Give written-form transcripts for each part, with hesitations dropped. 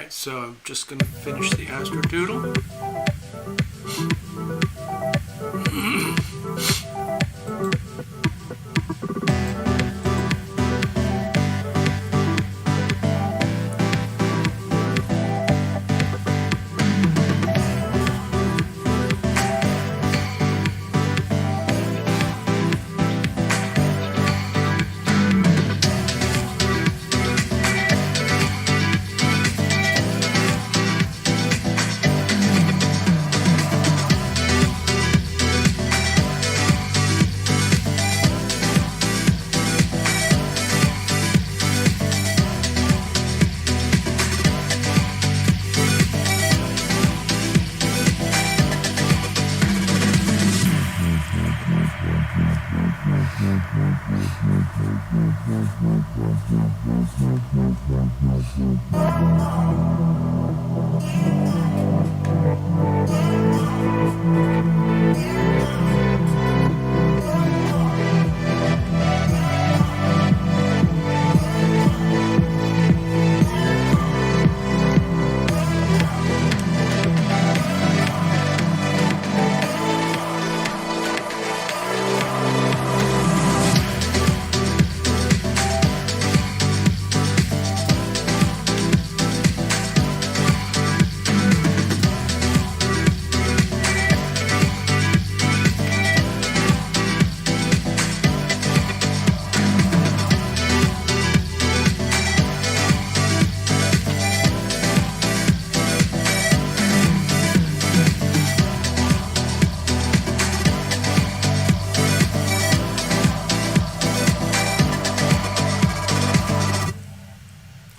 Alright, so I'm just going to finish the astroturtle.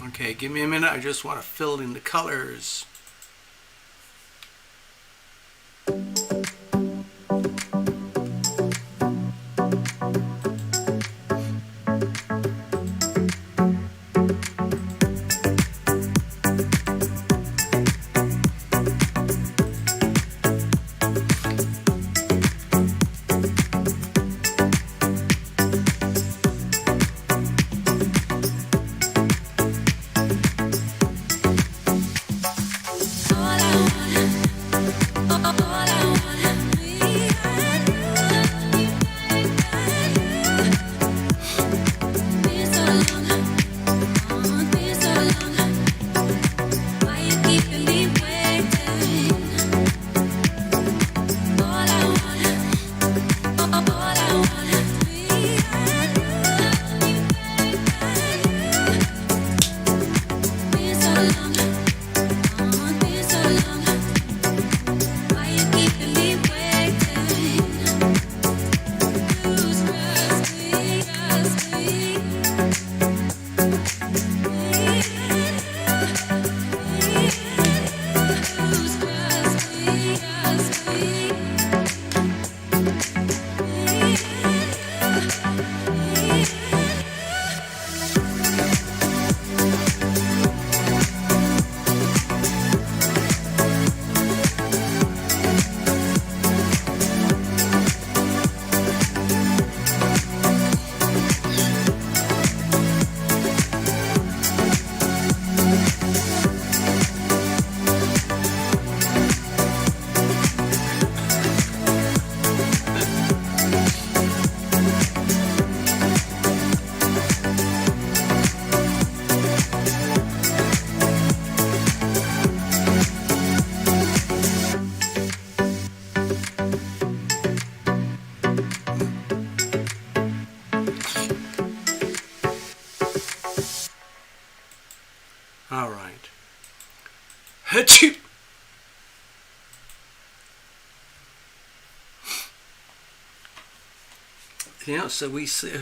Okay, give me a minute. I just want to fill in the colors. All right. Achoo! Yeah, so we see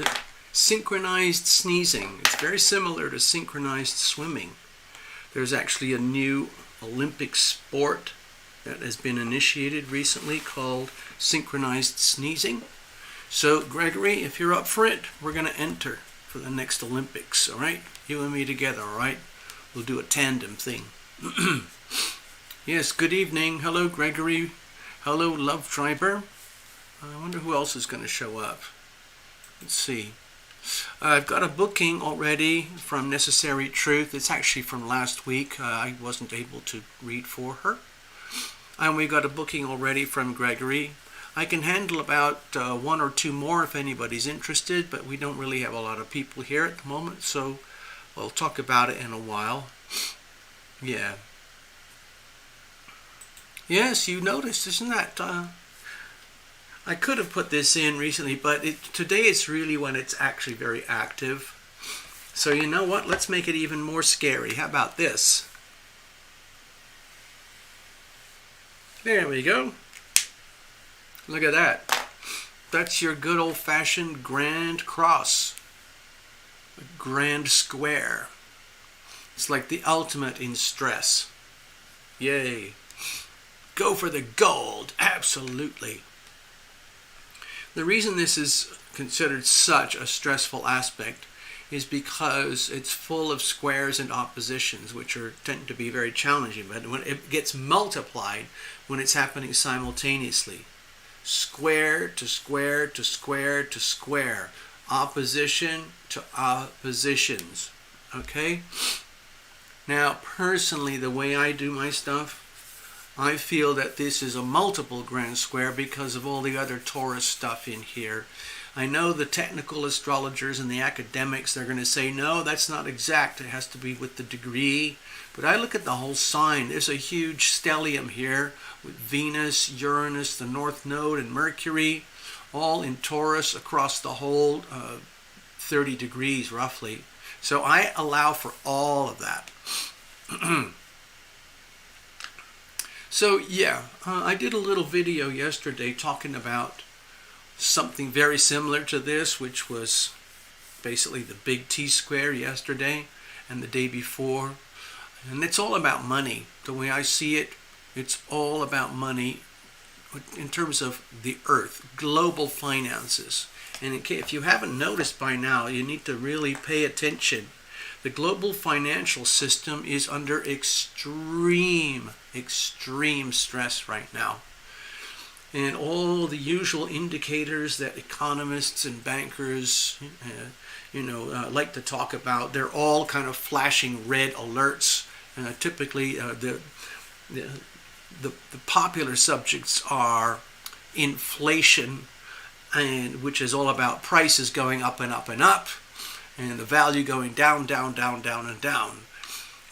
synchronized sneezing. It's very similar to synchronized swimming. There's actually a new Olympic sport that has been initiated recently called synchronized sneezing. So Gregory, if you're up for it, we're going to enter for the next Olympics, all right? You and me together, all right? We'll do a tandem thing. Yes, good evening. Hello, Gregory. Hello, Love Triber. I wonder who else is going to show up. Let's see. I've got a booking already from Necessary Truth. It's actually from last week. I wasn't able to read for her. And we got a booking already from Gregory. I can handle about one or two more if anybody's interested, but we don't really have a lot of people here at the moment, so we'll talk about it in a while. Yeah. Yes, you noticed, isn't that? I could have put this in recently, but today it's really when it's actually very active. So you know what? Let's make it even more scary. How about this? There we go. Look at that. That's your good old-fashioned grand cross. A grand square. It's like the ultimate in stress. Yay. Go for the gold. Absolutely. The reason this is considered such a stressful aspect is because it's full of squares and oppositions, which tend to be very challenging. But when it gets multiplied, when it's happening simultaneously, square to square to square to square, opposition to oppositions. Okay? Now, personally, the way I do my stuff, I feel that this is a multiple grand square because of all the other Taurus stuff in here. I know the technical astrologers and the academics, they're going to say, no, that's not exact. It has to be with the degree. But I look at the whole sign. There's a huge stellium here with Venus, Uranus, the North Node, and Mercury, all in Taurus across the whole 30 degrees roughly. So I allow for all of that. So yeah, I did a little video yesterday talking about something very similar to this, which was basically the big T-square yesterday and the day before. And it's all about money. The way I see it, it's all about money in terms of the earth, global finances. And if you haven't noticed by now, you need to really pay attention. The global financial system is under extreme stress right now. And all the usual indicators that economists and bankers, like to talk about, they're all kind of flashing red alerts. Typically, the popular subjects are inflation, and which is all about prices going up and up and up, and the value going down, down, down, down, and down.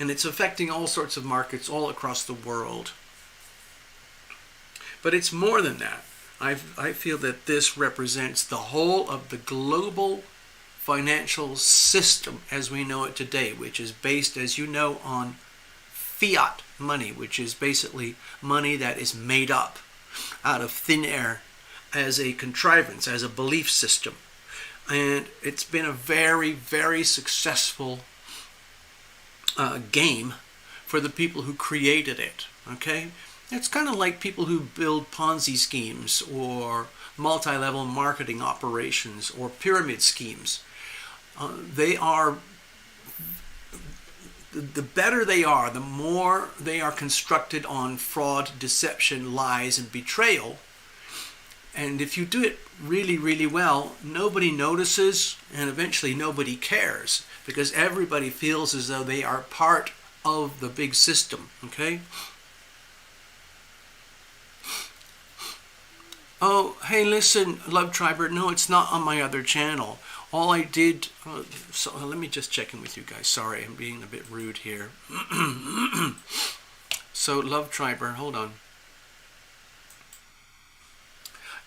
And it's affecting all sorts of markets all across the world. But it's more than that. I feel that this represents the whole of the global financial system as we know it today, which is based, as you know, on fiat money, which is basically money that is made up out of thin air as a contrivance, as a belief system. And it's been a very, very successful game for the people who created it. Okay? It's kind of like people who build Ponzi schemes or multi-level marketing operations or pyramid schemes. They are, the better they are, the more they are constructed on fraud, deception, lies, and betrayal. And if you do it really, really well, nobody notices, and eventually nobody cares, because everybody feels as though they are part of the big system, okay? Oh, hey, listen, Love Triber, no, it's not on my other channel. All I did, let me just check in with you guys. Sorry, I'm being a bit rude here. So, Love Triber, hold on.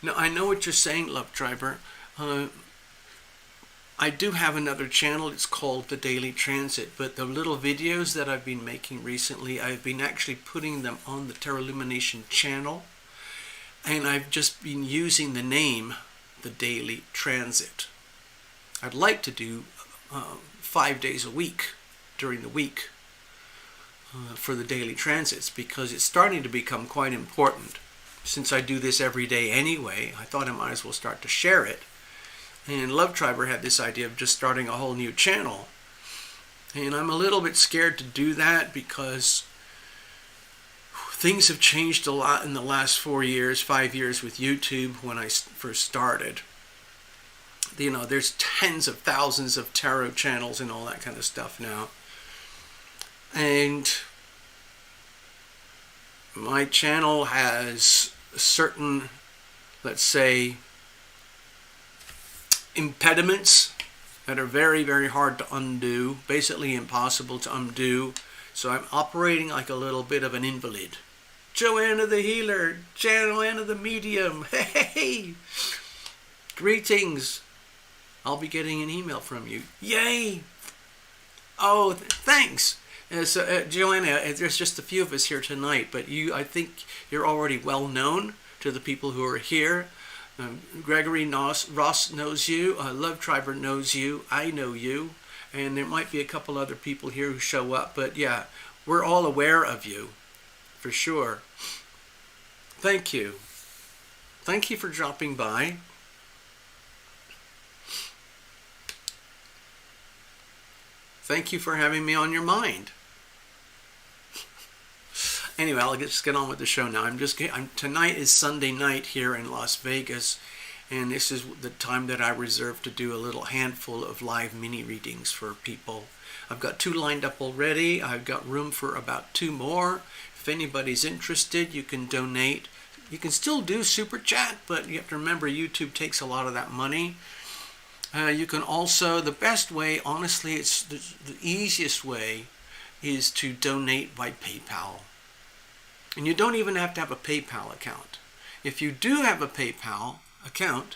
Now, I know what you're saying, Love Triber. I do have another channel. It's called The Daily Transit. But the little videos that I've been making recently, I've been actually putting them on the Terra Lumination channel. And I've just been using the name The Daily Transit. I'd like to do 5 days a week during the week for the daily transits, because it's starting to become quite important. Since I do this every day anyway, I thought I might as well start to share it. And Love Triber had this idea of just starting a whole new channel. And I'm a little bit scared to do that because things have changed a lot in the last 4 years, 5 years with YouTube when I first started. there's tens of thousands of tarot channels and all that kind of stuff now. And my channel has certain, let's say, impediments that are very, very hard to undo, basically impossible to undo. So I'm operating like a little bit of an invalid. Joanna the healer, Joanna the medium, hey! Greetings. I'll be getting an email from you. Yay! Oh, thanks. So, Joanna, there's just a few of us here tonight, but I think you're already well known to the people who are here. Gregory Ross knows you. Love Triber knows you. I know you. And there might be a couple other people here who show up, but yeah, we're all aware of you, for sure. Thank you. Thank you for dropping by. Thank you for having me on your mind. Anyway, I'll just get on with the show now. Tonight is Sunday night here in Las Vegas, and this is the time that I reserve to do a little handful of live mini readings for people. I've got 2 lined up already. I've got room for about 2 more. If anybody's interested, you can donate. You can still do super chat, but you have to remember YouTube takes a lot of that money. You can also, the best way, honestly, it's the easiest way, is to donate by PayPal. And you don't even have to have a PayPal account. If you do have a PayPal account,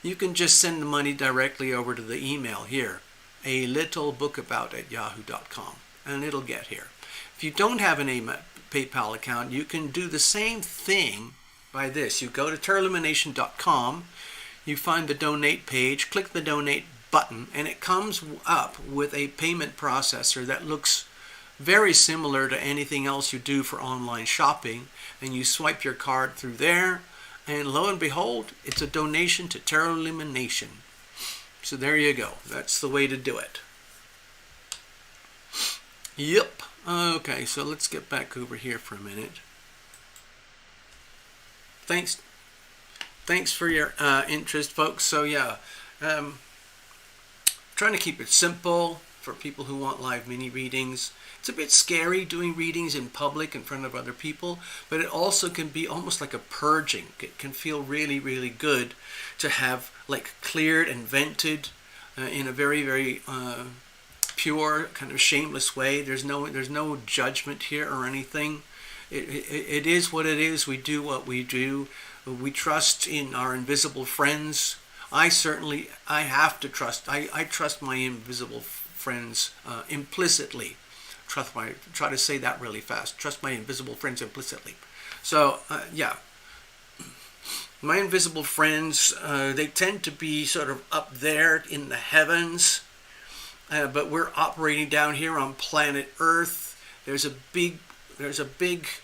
you can just send the money directly over to the email here, alittlebookabout@yahoo.com, and it'll get here. If you don't have a PayPal account, you can do the same thing by this. You go to terralumination.com, you find the donate page, click the donate button, and it comes up with a payment processor that looks very similar to anything else you do for online shopping, and you swipe your card through there, and lo and behold, it's a donation to Tarot Lumination. So there you go. That's the way to do it. Yep. Okay, so let's get back over here for a minute. Thanks for your interest, folks. So yeah, trying to keep it simple for people who want live mini readings. It's a bit scary doing readings in public in front of other people, but it also can be almost like a purging. It can feel really, really good to have like cleared and vented in a very, very pure, kind of shameless way. There's no judgment here or anything. It is what it is. We do what we do. We trust in our invisible friends. I have to trust. I trust my invisible friends implicitly. Try to say that really fast. Trust my invisible friends implicitly. So yeah, my invisible friends, they tend to be sort of up there in the heavens, but we're operating down here on planet Earth. There's a big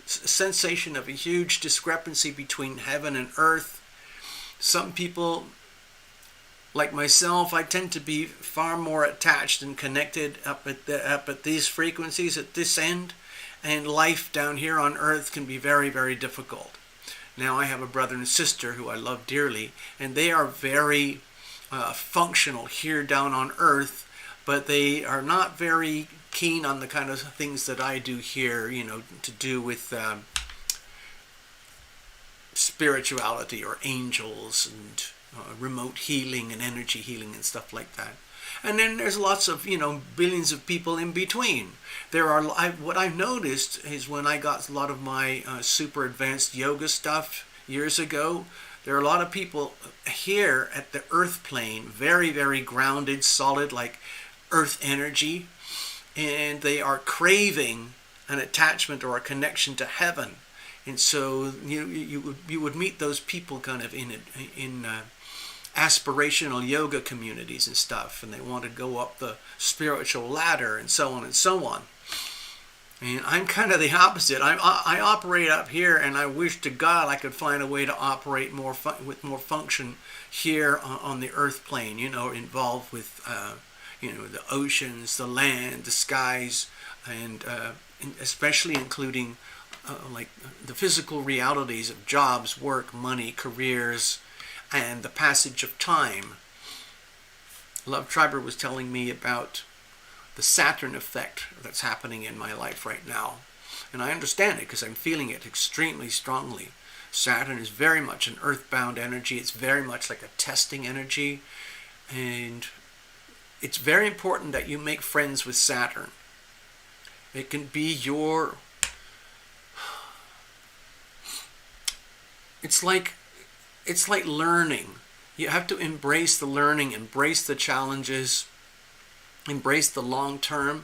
sensation of a huge discrepancy between heaven and earth. Some people, like myself, I tend to be far more attached and connected up at these frequencies at this end, and life down here on earth can be very, very difficult. Now I have a brother and sister who I love dearly, and they are very functional here down on earth, but they are not very keen on the kind of things that I do here, to do with spirituality or angels and remote healing and energy healing and stuff like that. And then there's lots of, billions of people in between. What I've noticed is when I got a lot of my super advanced yoga stuff years ago, there are a lot of people here at the earth plane, very, very grounded, solid, like earth energy, and they are craving an attachment or a connection to heaven. And so you would meet those people kind of in aspirational yoga communities and stuff, and they want to go up the spiritual ladder and so on and so on. And I'm kind of the opposite. I operate up here, and I wish to God I could find a way to operate with more function here on the earth plane, involved with the oceans, the land, the skies, and especially including like the physical realities of jobs, work, money, careers, and the passage of time. Love Triber was telling me about the Saturn effect that's happening in my life right now. And I understand it because I'm feeling it extremely strongly. Saturn is very much an earthbound energy. It's very much like a testing energy. And it's very important that you make friends with Saturn. It can be your... It's like learning. You have to embrace the learning, embrace the challenges, embrace the long term.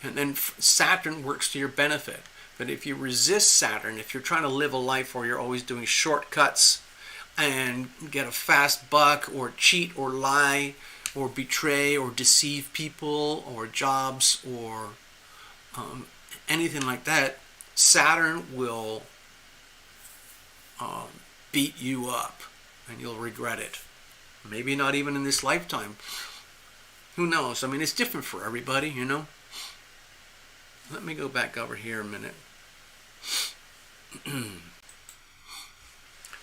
And then Saturn works to your benefit. But if you resist Saturn, if you're trying to live a life where you're always doing shortcuts and get a fast buck or cheat or lie or betray or deceive people or jobs or anything like that, Saturn will beat you up and you'll regret it. Maybe not even in this lifetime. Who knows? I mean, it's different for everybody, you know. Let me go back over here a minute.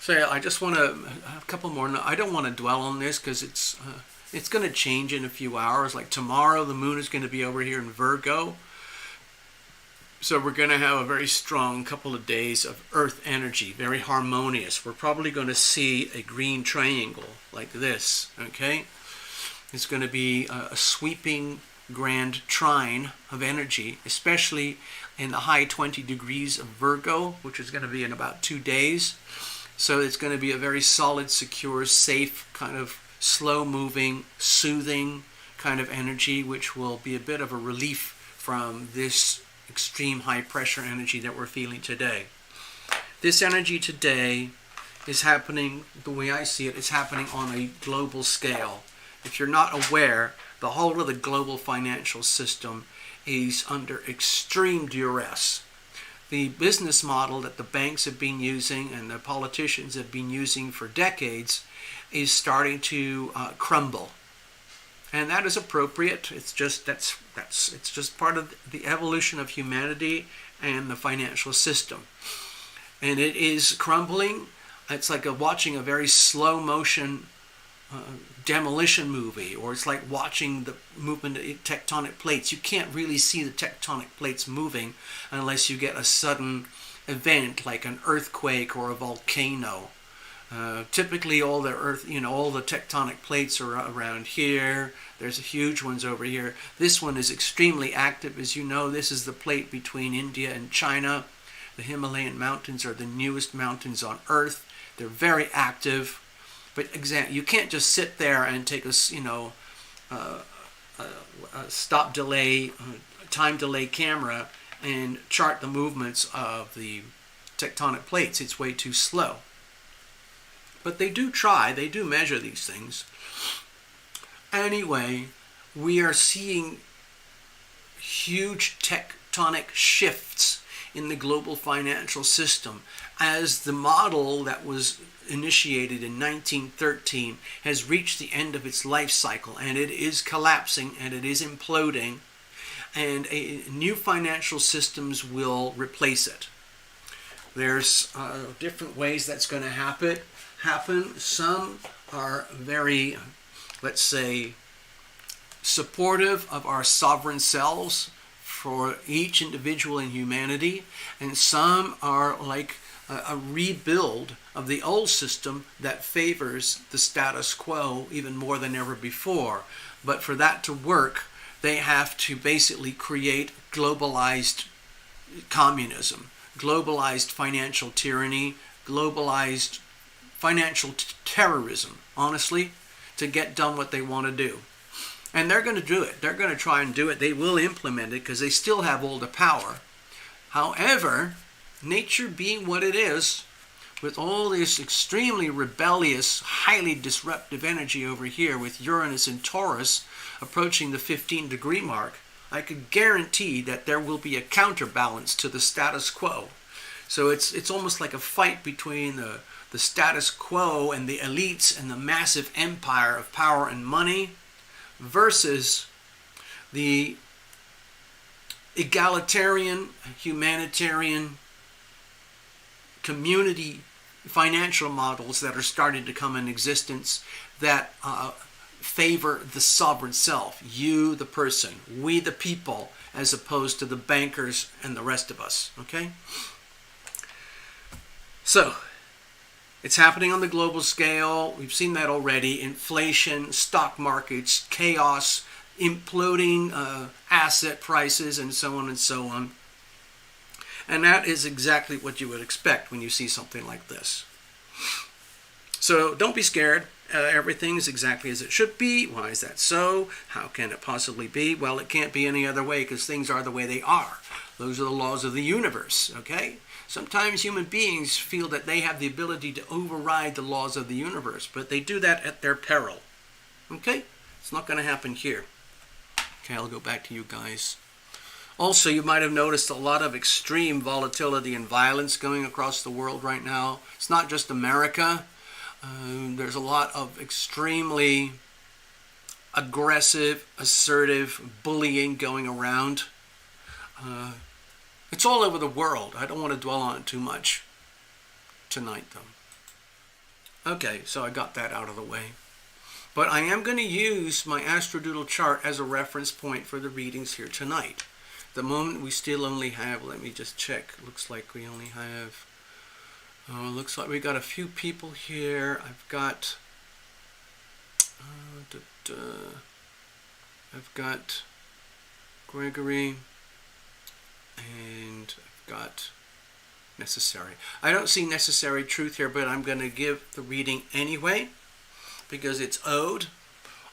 So yeah, I just want to a couple more. I don't want to dwell on this because it's going to change in a few hours. Like tomorrow, the moon is going to be over here in Virgo. So we're going to have a very strong couple of days of earth energy, very harmonious. We're probably going to see a green triangle like this, okay? It's going to be a sweeping grand trine of energy, especially in the high 20 degrees of Virgo, which is going to be in about 2 days. So it's going to be a very solid, secure, safe, kind of slow-moving, soothing kind of energy, which will be a bit of a relief from this extreme high-pressure energy that we're feeling today. This energy today is happening, the way I see it, it's happening on a global scale. If you're not aware, the whole of the global financial system is under extreme duress. The business model that the banks have been using and the politicians have been using for decades is starting to crumble. And that is appropriate. It's just it's just part of the evolution of humanity and the financial system. And it is crumbling. It's like watching a very slow motion demolition movie, or it's like watching the movement of tectonic plates. You can't really see the tectonic plates moving unless you get a sudden event like an earthquake or a volcano. Typically all the all the tectonic plates are around here. There's huge ones over here. This one is extremely active. As you know, this is the plate between India and China. The Himalayan mountains are the newest mountains on Earth. They're very active. But you can't just sit there and take a stop delay, time delay camera and chart the movements of the tectonic plates. It's way too slow. But they do try. They do measure these things. Anyway, we are seeing huge tectonic shifts in the global financial system as the model that was initiated in 1913 has reached the end of its life cycle, and it is collapsing and it is imploding, and new financial systems will replace it. There's different ways that's going to happen. Some are very, let's say, supportive of our sovereign selves for each individual in humanity, and some are like a rebuild of the old system that favors the status quo even more than ever before. But for that to work, they have to basically create globalized communism, globalized financial tyranny, globalized financial terrorism, honestly, to get done what they want to do. And they're going to do it. They're going to try and do it. They will implement it because they still have all the power. However, nature being what it is, with all this extremely rebellious, highly disruptive energy over here with Uranus and Taurus approaching the 15-degree mark, I could guarantee that there will be a counterbalance to the status quo. So it's almost like a fight between the status quo and the elites and the massive empire of power and money versus the egalitarian, humanitarian, community financial models that are starting to come in existence that favor the sovereign self, you the person, we the people, as opposed to the bankers and the rest of us, okay? So, it's happening on the global scale. We've seen that already. Inflation, stock markets, chaos, imploding asset prices, and so on and so on. And that is exactly what you would expect when you see something like this. So don't be scared. Everything's exactly as it should be. Why is that so? How can it possibly be? Well, it can't be any other way because things are the way they are. Those are the laws of the universe, okay? Sometimes human beings feel that they have the ability to override the laws of the universe, but they do that at their peril, okay? It's not going to happen here. Okay, I'll go back to you guys. Also, you might have noticed a lot of extreme volatility and violence going across the world right now. It's not just America. There's a lot of extremely aggressive, assertive bullying going around. It's all over the world. I don't want to dwell on it too much tonight, though. Okay, so I got that out of the way. But I am going to use my astrodoodle chart as a reference point for the readings here tonight. At the moment, we still only have, let me just check. Looks like we only have, looks like we got a few people here. I've got, I've got Gregory, and I've got Necessary. I don't see Necessary Truth here, but I'm going to give the reading anyway because it's owed,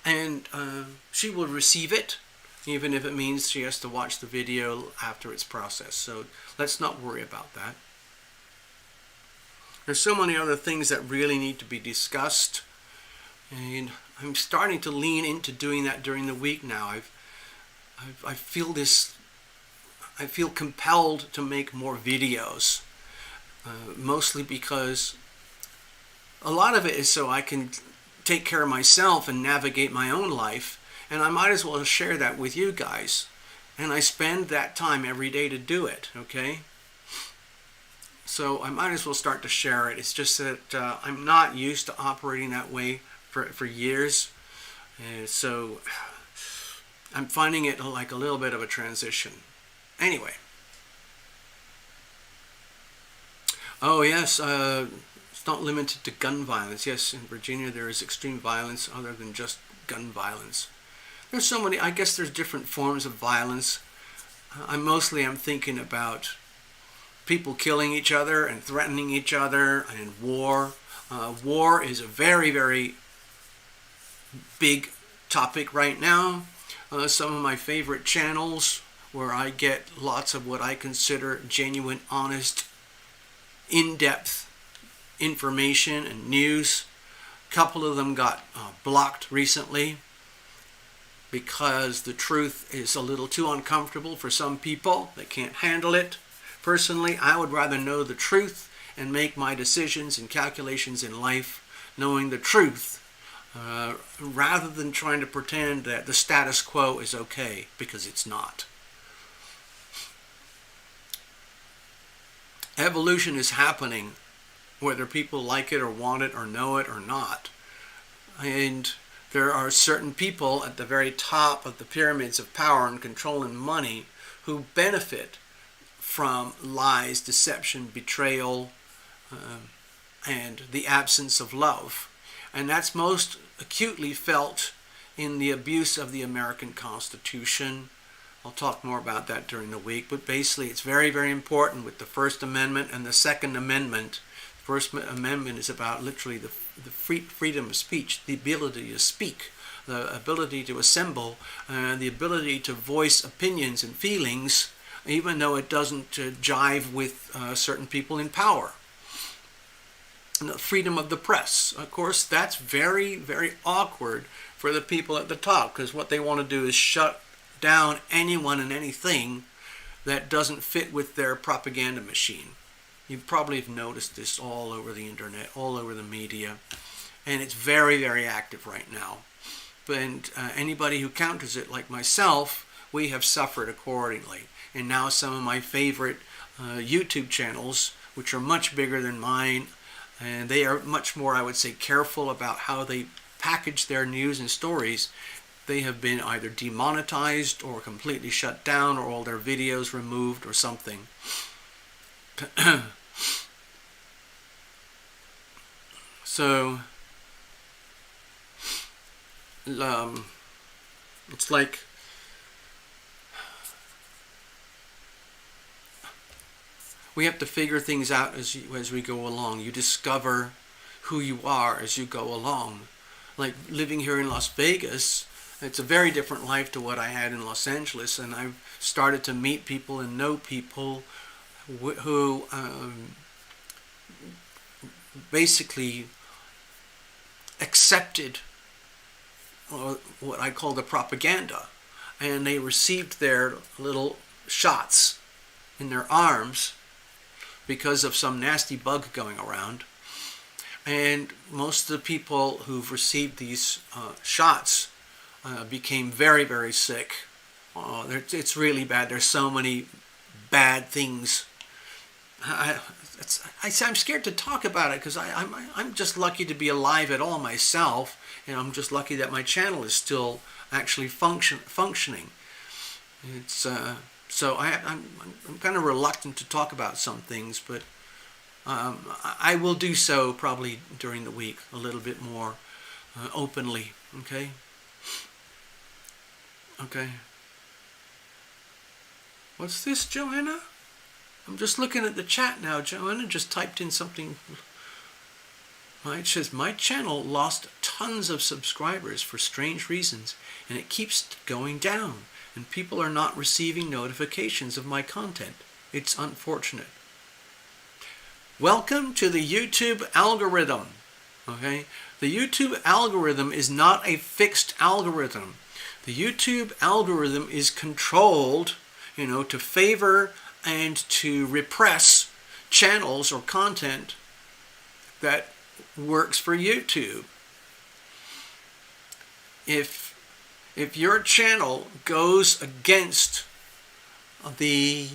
and she will receive it, even if it means she has to watch the video after it's processed. So let's not worry about that. There's so many other things that really need to be discussed, and I'm starting to lean into doing that during the week now. I feel compelled to make more videos, mostly because a lot of it is so I can take care of myself and navigate my own life, and I might as well share that with you guys. And I spend that time every day to do it, okay? So I might as well start to share it. It's just that I'm not used to operating that way for years, and so I'm finding it like a little bit of a transition. Anyway. Oh yes, it's not limited to gun violence. Yes, in Virginia there is extreme violence other than just gun violence. There's so many, I guess there's different forms of violence. I'm thinking about people killing each other and threatening each other and war. War is a very, very big topic right now. Some of my favorite channels where I get lots of what I consider genuine, honest, in-depth information and news. A couple of them got blocked recently because the truth is a little too uncomfortable for some people. They can't handle it. Personally, I would rather know the truth and make my decisions and calculations in life knowing the truth rather than trying to pretend that the status quo is okay, because it's not. Evolution is happening whether people like it or want it or know it or not. And there are certain people at the very top of the pyramids of power and control and money who benefit from lies, deception, betrayal, and the absence of love. And that's most acutely felt in the abuse of the American Constitution. I'll talk more about that during the week, but basically it's very, very important with the First Amendment and the Second Amendment. The First Amendment is about literally the freedom of speech, the ability to speak, the ability to assemble, the ability to voice opinions and feelings, even though it doesn't jive with certain people in power. And the freedom of the press, of course, that's very, very awkward for the people at the top, because what they want to do is shut down anyone and anything that doesn't fit with their propaganda machine. You probably have noticed this all over the internet, all over the media, and it's very, very active right now. And anybody who counters it, like myself, we have suffered accordingly. And now some of my favorite YouTube channels, which are much bigger than mine, and they are much more, I would say, careful about how they package their news and stories, they have been either demonetized or completely shut down, or all their videos removed or something. So it's like we have to figure things out as we go along. You discover who you are as you go along. Like living here in Las Vegas, it's a very different life to what I had in Los Angeles, and I've started to meet people and know people who basically accepted what I call the propaganda, and they received their little shots in their arms because of some nasty bug going around. And most of the people who've received these shots became very, very sick. It's really bad. There's so many bad things. I'm scared to talk about it because I'm just lucky to be alive at all myself, and I'm just lucky that my channel is still actually functioning. It's so I'm kind of reluctant to talk about some things, but I will do so probably during the week a little bit more openly. Okay. Okay. What's this, Joanna? I'm just looking at the chat now. Joanna just typed in something. It says, my channel lost tons of subscribers for strange reasons, and it keeps going down, and people are not receiving notifications of my content. It's unfortunate. Welcome to the YouTube algorithm. Okay? The YouTube algorithm is not a fixed algorithm. The YouTube algorithm is controlled, to favor and to repress channels or content that works for YouTube. If your channel goes against the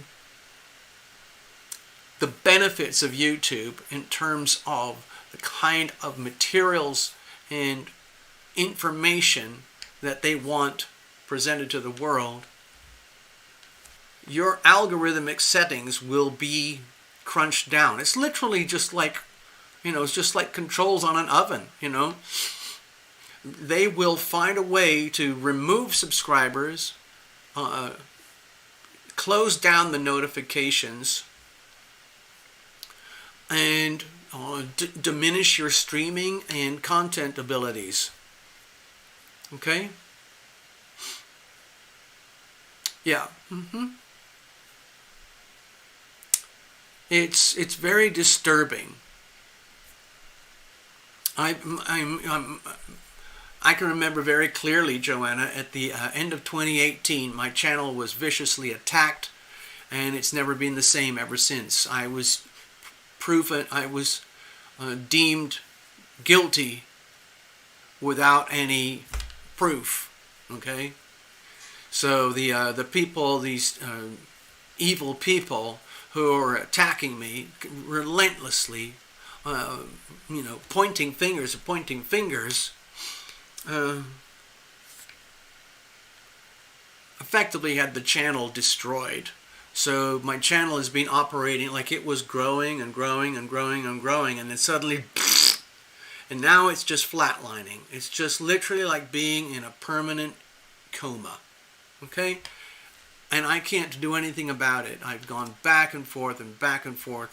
benefits of YouTube in terms of the kind of materials and information that they want presented to the world, your algorithmic settings will be crunched down. It's literally just like, it's just like controls on an oven, They will find a way to remove subscribers, close down the notifications, and diminish your streaming and content abilities. Okay? Yeah. It's very disturbing. I can remember very clearly, Joanna, at the end of 2018, my channel was viciously attacked, and it's never been the same ever since. I was deemed guilty without any proof. Okay, so the people, these evil people who are attacking me relentlessly, pointing fingers, effectively had the channel destroyed. So my channel has been operating like it was growing and growing and growing and growing, and then suddenly, and now it's just flatlining. It's just literally like being in a permanent coma. Okay? And I can't do anything about it. I've gone back and forth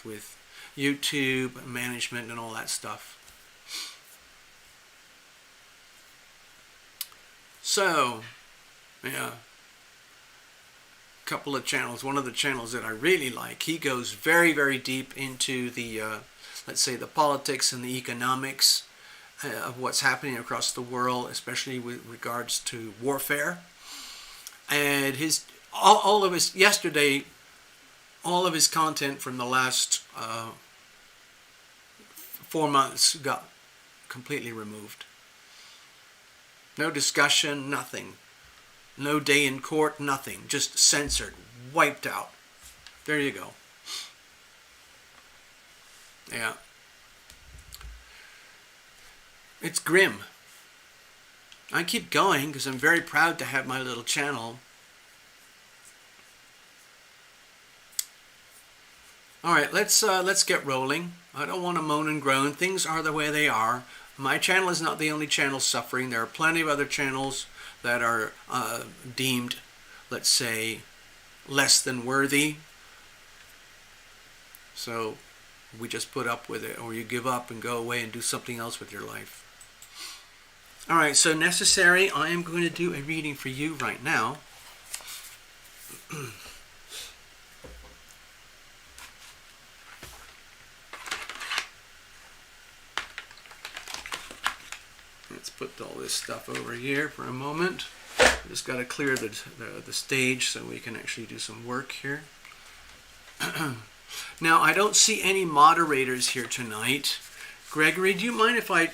with YouTube management and all that stuff. So, yeah. Couple of channels. One of the channels that I really like, he goes very, very deep into the, let's say, the politics and the economics of what's happening across the world, especially with regards to warfare. And all of his content from the last 4 months got completely removed. No discussion, nothing. No day in court, nothing. Just censored, wiped out. There you go. Yeah. It's grim. I keep going because I'm very proud to have my little channel. All right, let's get rolling. I don't want to moan and groan. Things are the way they are. My channel is not the only channel suffering. There are plenty of other channels that are deemed, let's say, less than worthy. So we just put up with it, or you give up and go away and do something else with your life. All right, so necessary, I am going to do a reading for you right now. Let's put all this stuff over here for a moment. Just got to clear the stage so we can actually do some work here. Now, I don't see any moderators here tonight. Gregory, do you mind if I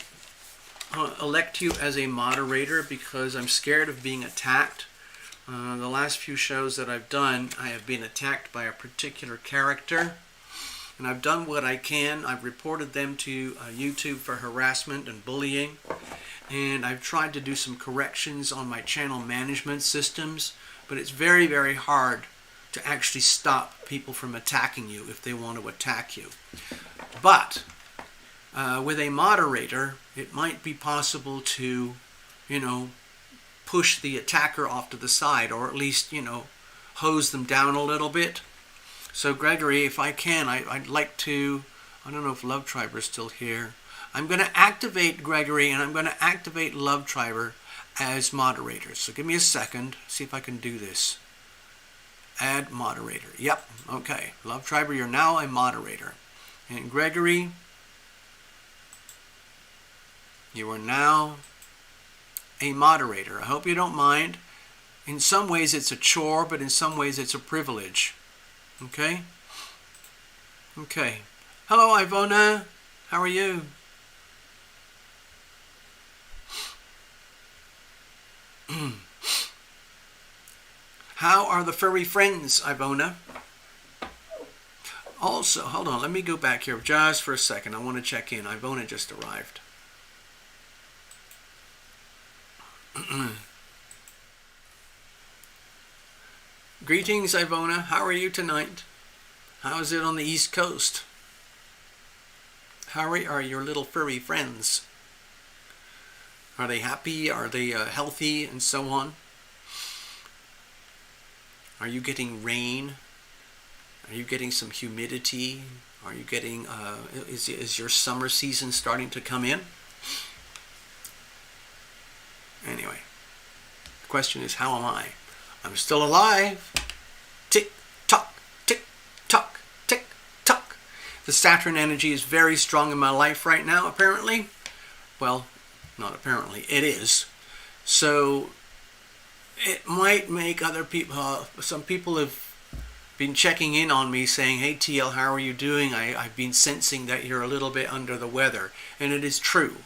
elect you as a moderator, because I'm scared of being attacked? The last few shows that I've done, I have been attacked by a particular character, and I've done what I can. I've reported them to YouTube for harassment and bullying, and I've tried to do some corrections on my channel management systems, but it's very, very hard to actually stop people from attacking you if they want to attack you. But with a moderator, it might be possible to, push the attacker off to the side, or at least, hose them down a little bit. So Gregory, if I can, I'd like to, I don't know if Love Triber is still here. I'm going to activate Gregory, and I'm going to activate Love Triber as moderators. So give me a second, see if I can do this. Add moderator. Yep, okay. Love Triber, you're now a moderator. And Gregory, you are now a moderator. I hope you don't mind. In some ways it's a chore, but in some ways it's a privilege. Okay? Okay. Hello, Ivona. How are you? How are the furry friends, Ivona? Also, hold on, let me go back here just for a second. I want to check in. Ivona just arrived. Greetings, Ivona. How are you tonight? How is it on the East Coast? How are your little furry friends? Are they happy? Are they healthy and so on? Are you getting rain? Are you getting some humidity? Are you getting, is your summer season starting to come in? Anyway, the question is, how am I? I'm still alive. Tick, tock, tick, tock, tick, tock. The Saturn energy is very strong in my life right now, apparently. Well, not apparently, it is. So it might make other people, some people have been checking in on me saying, hey TL, how are you doing? I've been sensing that you're a little bit under the weather. And it is true.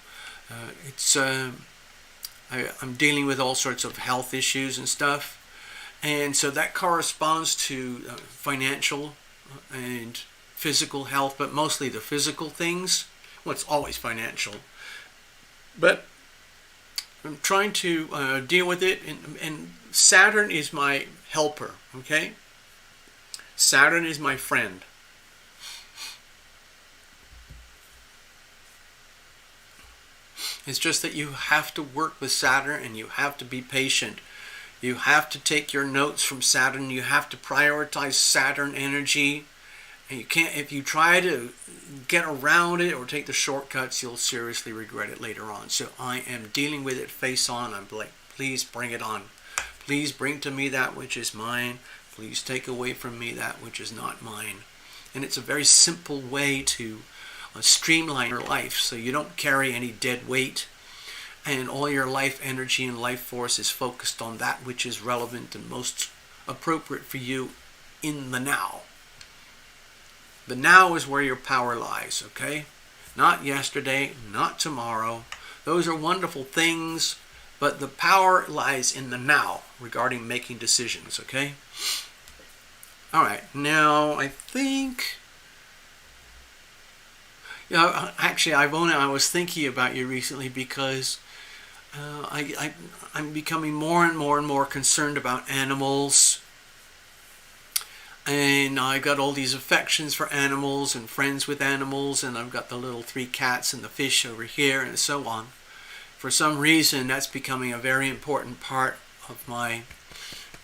I'm dealing with all sorts of health issues and stuff. And so that corresponds to financial and physical health, but mostly the physical things. Well, it's always financial. But I'm trying to deal with it, and Saturn is my helper, okay? Saturn is my friend. It's just that you have to work with Saturn, and you have to be patient. You have to take your notes from Saturn. You have to prioritize Saturn energy. And you can't, if you try to get around it or take the shortcuts, you'll seriously regret it later on. So I am dealing with it face on. I'm like, please bring it on. Please bring to me that which is mine. Please take away from me that which is not mine. And it's a very simple way to streamline your life so you don't carry any dead weight, and all your life energy and life force is focused on that which is relevant and most appropriate for you in the now. The now is where your power lies, okay? Not yesterday, not tomorrow. Those are wonderful things, but the power lies in the now regarding making decisions, okay? All right, now I think... Yeah, actually, Ivona, I was thinking about you recently because I'm becoming more and more concerned about animals. And I got all these affections for animals and friends with animals, and I've got the little 3 cats and the fish over here and so on. For some reason, that's becoming a very important part of my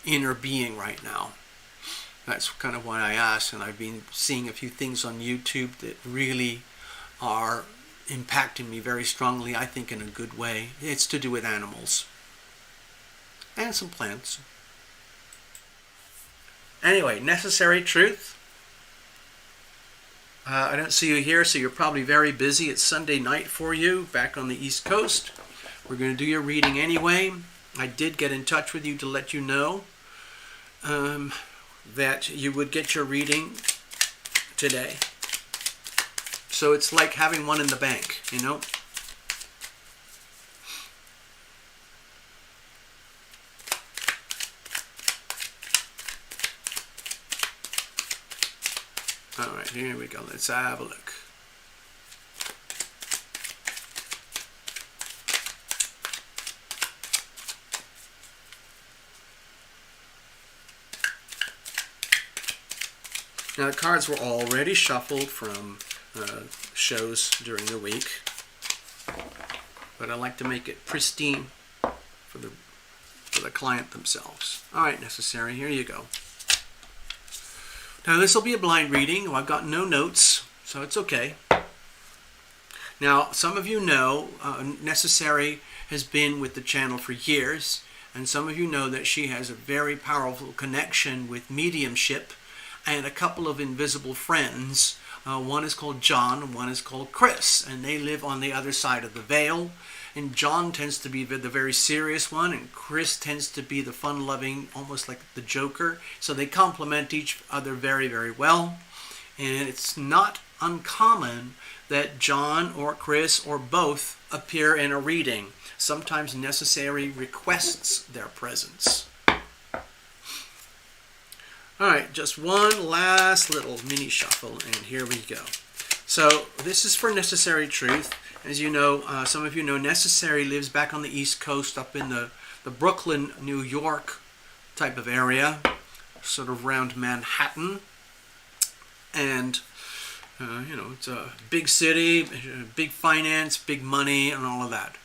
inner being right now. That's kind of why I asked, and I've been seeing a few things on YouTube that really are impacting me very strongly, I think in a good way. It's to do with animals and some plants. Anyway, necessary truth. I don't see you here, so you're probably very busy. It's Sunday night for you back on the East Coast. We're going to do your reading anyway. I did get in touch with you to let you know that you would get your reading today. So it's like having one in the bank, you know? All right, here we go. Let's have a look. Now the cards were already shuffled from shows during the week, but I like to make it pristine for the client themselves. All right, necessary. Here you go. Now this will be a blind reading. I've got no notes, so it's okay. Now some of you know Necessary has been with the channel for years, and some of you know that she has a very powerful connection with mediumship and a couple of invisible friends. One is called John and one is called Chris, and they live on the other side of the veil. And John tends to be the very serious one, and Chris tends to be the fun-loving, almost like the Joker. So they complement each other very, very well. And it's not uncommon that John or Chris or both appear in a reading. Sometimes Necessary requests their presence. All right, just one last little mini shuffle, and here we go. So this is for Necessary Truth. As you know, some of you know, Necessary lives back on the East Coast, up in the Brooklyn, New York type of area, sort of around Manhattan. And, you know, it's a big city, big finance, big money, and all of that.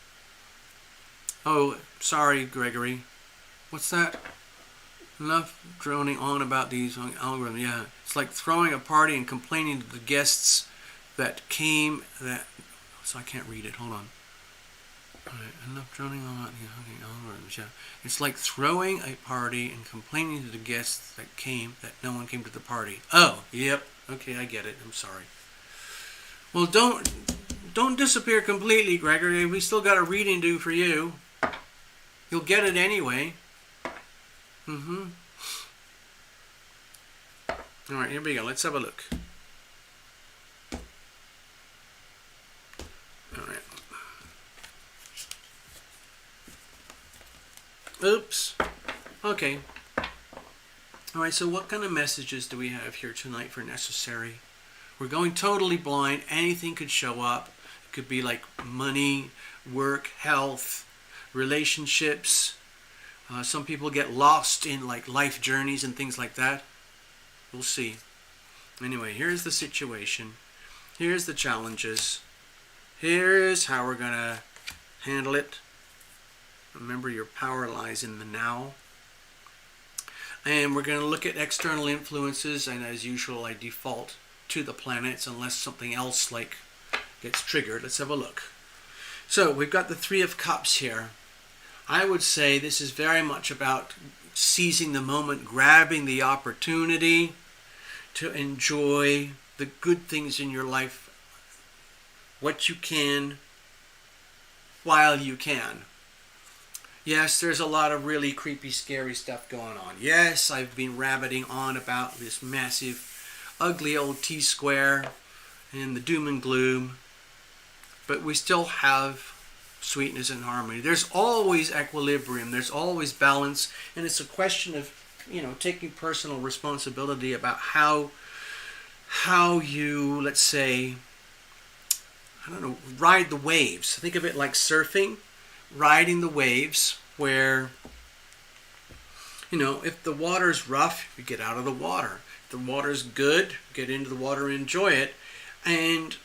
Oh, sorry, Gregory. What's that? Enough droning on about these algorithms. Yeah, it's like throwing a party and complaining to the guests that came that... So I can't read it. Hold on. All right, enough droning on about these algorithms. Yeah, it's like throwing a party and complaining to the guests that came that no one came to the party. Oh, yep. Okay, I get it. I'm sorry. Well, don't disappear completely, Gregory. We still got a reading due for you. You'll get it anyway. Mm-hmm. All right, here we go. Let's have a look. All right. Oops. Okay. All right, so what kind of messages do we have here tonight for Necessary? We're going totally blind. Anything could show up. It could be like money, work, health, relationships. Some people get lost in like life journeys and things like that. We'll see. Anyway, here's the situation. Here's the challenges. Here's how we're going to handle it. Remember, your power lies in the now. And we're going to look at external influences, and as usual, I default to the planets unless something else like gets triggered. Let's have a look. So we've got the Three of Cups here. I would say this is very much about seizing the moment, grabbing the opportunity to enjoy the good things in your life, what you can, while you can. Yes, there's a lot of really creepy, scary stuff going on. Yes, I've been rabbiting on about this massive, ugly old T-square and the doom and gloom, but we still have sweetness and harmony. There's always equilibrium. There's always balance, and it's a question of, you know, taking personal responsibility about how you, let's say, I don't know, ride the waves. Think of it like surfing. riding the waves where, if the water's rough, you get out of the water. If the water's good, get into the water and enjoy it. And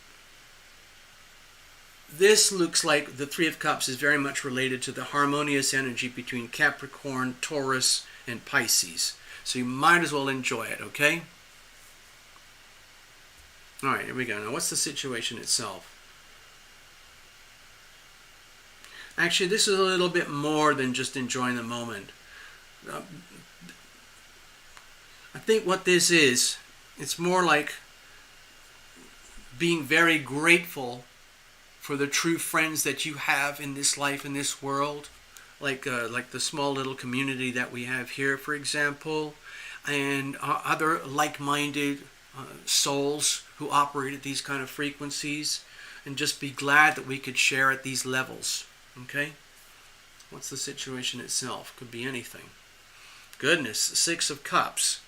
this looks like the Three of Cups is very much related to the harmonious energy between Capricorn, Taurus, and Pisces. So you might as well enjoy it, okay? All right, here we go. Now, what's the situation itself? Actually, this is a little bit more than just enjoying the moment. I think what this is, it's more like being very grateful for the true friends that you have in this life, in this world, like the small little community that we have here, for example, and other like-minded souls who operate at these kind of frequencies, and just be glad that we could share at these levels. Okay? What's the situation itself? Could be anything. Goodness, Six of Cups.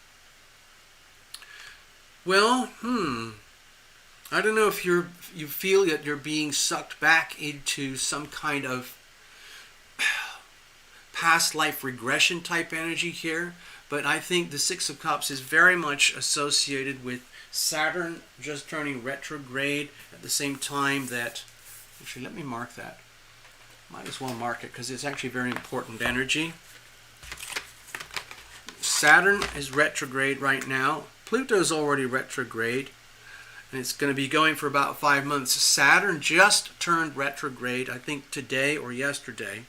Well, I don't know if you feel that you're being sucked back into some kind of past life regression type energy here, but I think the Six of Cups is very much associated with Saturn just turning retrograde at the same time that, actually let me mark that. Might as well mark it because it's actually very important energy. Saturn is retrograde right now. Pluto's already retrograde. And it's going to be going for about 5 months. Saturn just turned retrograde, I think today or yesterday.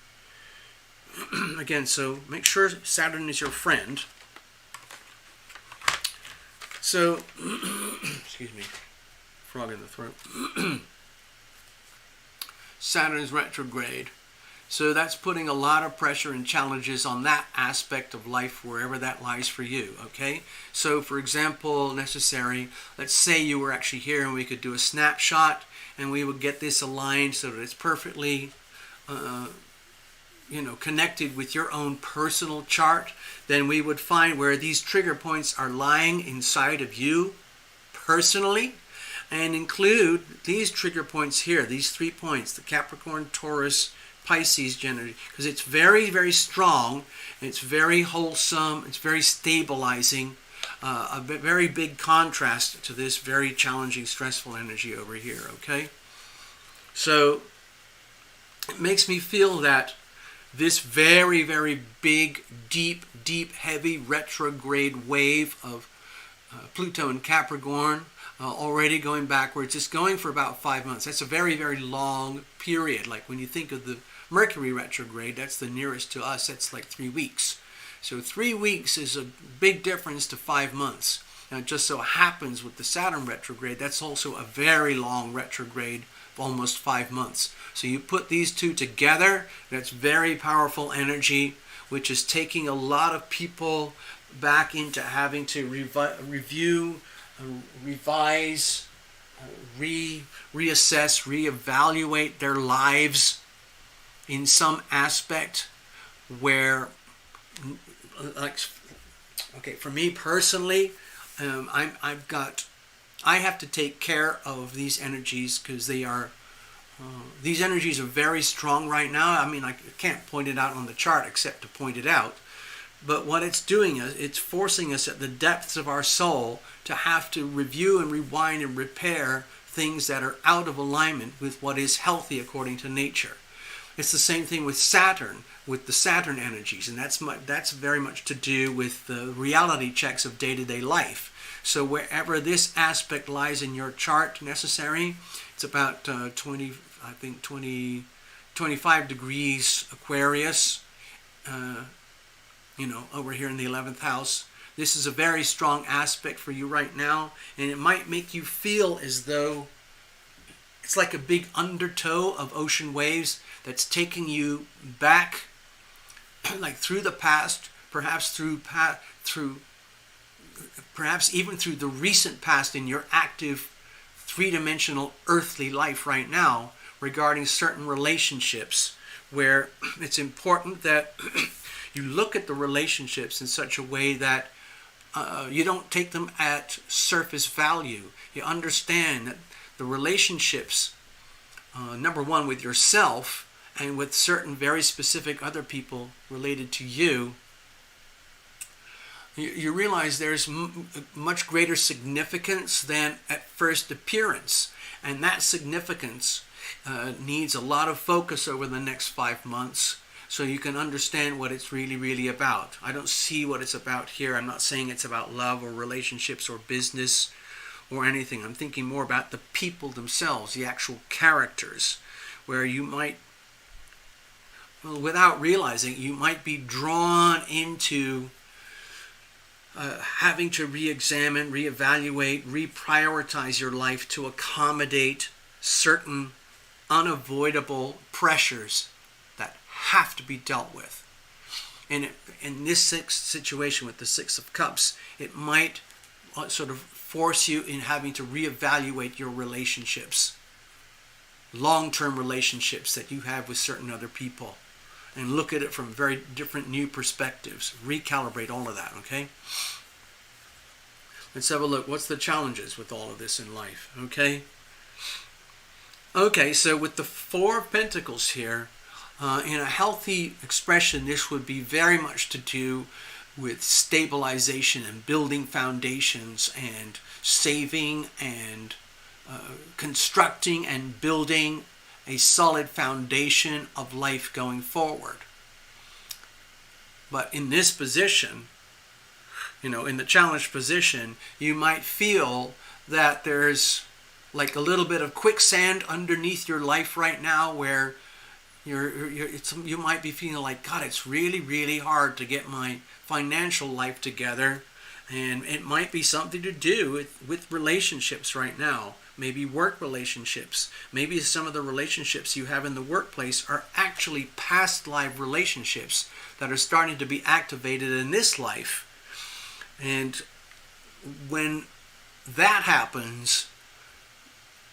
Again, so make sure Saturn is your friend. So, excuse me, frog in the throat. Saturn is retrograde. So that's putting a lot of pressure and challenges on that aspect of life, wherever that lies for you, okay? So, for example, let's say you were actually here and we could do a snapshot and we would get this aligned so that it's perfectly, connected with your own personal chart. Then we would find where these trigger points are lying inside of you personally, and include these trigger points here, these 3 points, the Capricorn, Taurus, Pisces energy, because it's very, very strong, it's very wholesome, it's very stabilizing, a very big contrast to this very challenging, stressful energy over here, okay? So it makes me feel that this very, very big, deep, heavy retrograde wave of Pluto and Capricorn already going backwards. It's going for about 5 months. That's a very, very long period. Like when you think of the Mercury retrograde, that's the nearest to us. That's like 3 weeks. So 3 weeks is a big difference to 5 months. Now it just so happens with the Saturn retrograde, that's also a very long retrograde of almost 5 months. So you put these two together, that's very powerful energy, which is taking a lot of people back into having to review, revise, reassess, reevaluate their lives in some aspect where, like, okay, for me personally, I have to take care of these energies because these energies are very strong right now. I mean, I can't point it out on the chart except to point it out. But what it's doing is it's forcing us at the depths of our soul to have to review and rewind and repair things that are out of alignment with what is healthy according to nature. It's the same thing with Saturn, with the Saturn energies, and that's very much to do with the reality checks of day-to-day life. So wherever this aspect lies in your chart necessary, it's about 25 degrees Aquarius, over here in the 11th house. This is a very strong aspect for you right now, and it might make you feel as though it's like a big undertow of ocean waves that's taking you back, like through the past, perhaps even through the recent past in your active three-dimensional earthly life right now, regarding certain relationships where it's important that you look at the relationships in such a way that you don't take them at surface value. You understand that the relationships, number one, with yourself, and with certain very specific other people related to you, you realize there's much greater significance than at first appearance. And that significance needs a lot of focus over the next 5 months so you can understand what it's really, really about. I don't see what it's about here. I'm not saying it's about love or relationships or business or anything. I'm thinking more about the people themselves, the actual characters, where you might, well, without realizing, you might be drawn into having to re-examine, re-evaluate, reprioritize your life to accommodate certain unavoidable pressures that have to be dealt with. And in this situation with the Six of Cups, it might sort of force you in having to reevaluate your relationships, long-term relationships that you have with certain other people, and look at it from very different new perspectives. Recalibrate all of that, okay? Let's have a look. What's the challenges with all of this in life, okay? Okay, so with the Four of Pentacles here, in a healthy expression, this would be very much to do with stabilization and building foundations and saving and constructing and building a solid foundation of life going forward. But in this position, in the challenged position, you might feel that there's like a little bit of quicksand underneath your life right now, where you might be feeling like, God, it's really, really hard to get my financial life together. And it might be something to do with relationships right now. Maybe work relationships. Maybe some of the relationships you have in the workplace are actually past life relationships that are starting to be activated in this life. And when that happens,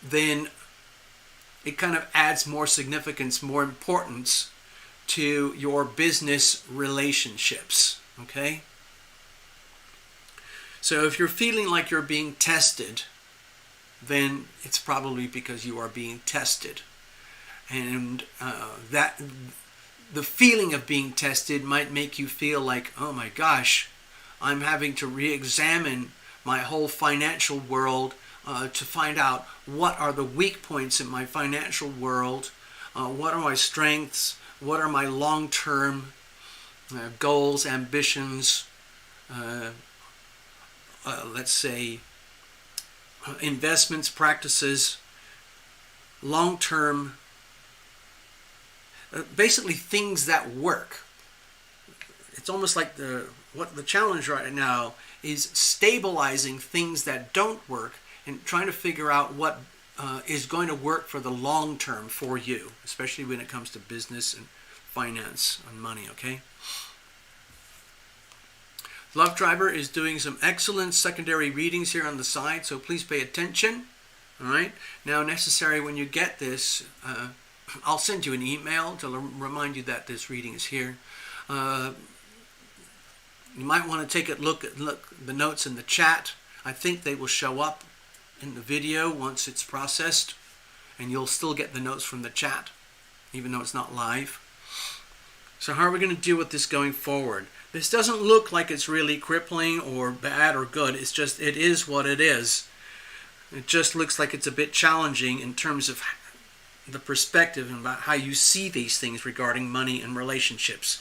then it kind of adds more significance, more importance to your business relationships, okay? So if you're feeling like you're being tested, then it's probably because you are being tested. And that the feeling of being tested might make you feel like, oh my gosh, I'm having to re-examine my whole financial world to find out what are the weak points in my financial world, what are my strengths, what are my long-term goals, ambitions, let's say investments, practices, long-term, basically things that work. It's almost like the challenge right now is stabilizing things that don't work and trying to figure out what is going to work for the long term for you, especially when it comes to business and finance and money, okay? Love Driver is doing some excellent secondary readings here on the side, so please pay attention. All right. Now, necessary when you get this, I'll send you an email to remind you that this reading is here. You might want to take a look at the notes in the chat. I think they will show up in the video once it's processed, and you'll still get the notes from the chat, even though it's not live. So how are we going to deal with this going forward? This doesn't look like it's really crippling or bad or good. It's just, it is what it is. It just looks like it's a bit challenging in terms of the perspective and about how you see these things regarding money and relationships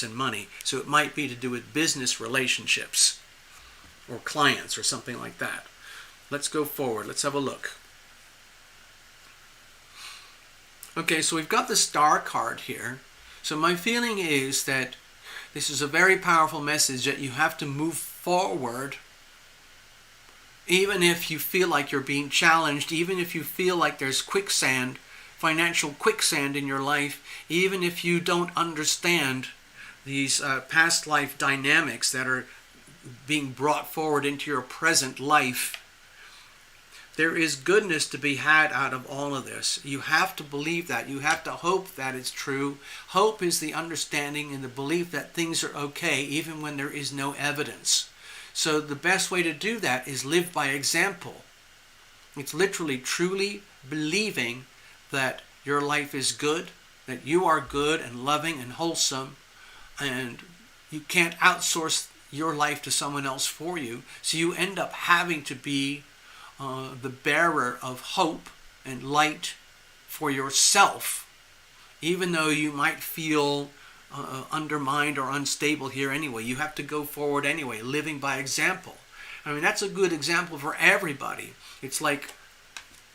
and money. So it might be to do with business relationships or clients or something like that. Let's go forward. Let's have a look. Okay, so we've got the Star card here. So my feeling is that this is a very powerful message that you have to move forward even if you feel like you're being challenged, even if you feel like there's quicksand, financial quicksand in your life, even if you don't understand these past life dynamics that are being brought forward into your present life. There is goodness to be had out of all of this. You have to believe that. You have to hope that it's true. Hope is the understanding and the belief that things are okay even when there is no evidence. So the best way to do that is live by example. It's literally truly believing that your life is good, that you are good and loving and wholesome, and you can't outsource your life to someone else for you. So you end up having to be the bearer of hope and light for yourself, even though you might feel undermined or unstable here anyway. You have to go forward anyway, living by example. I mean, that's a good example for everybody. It's like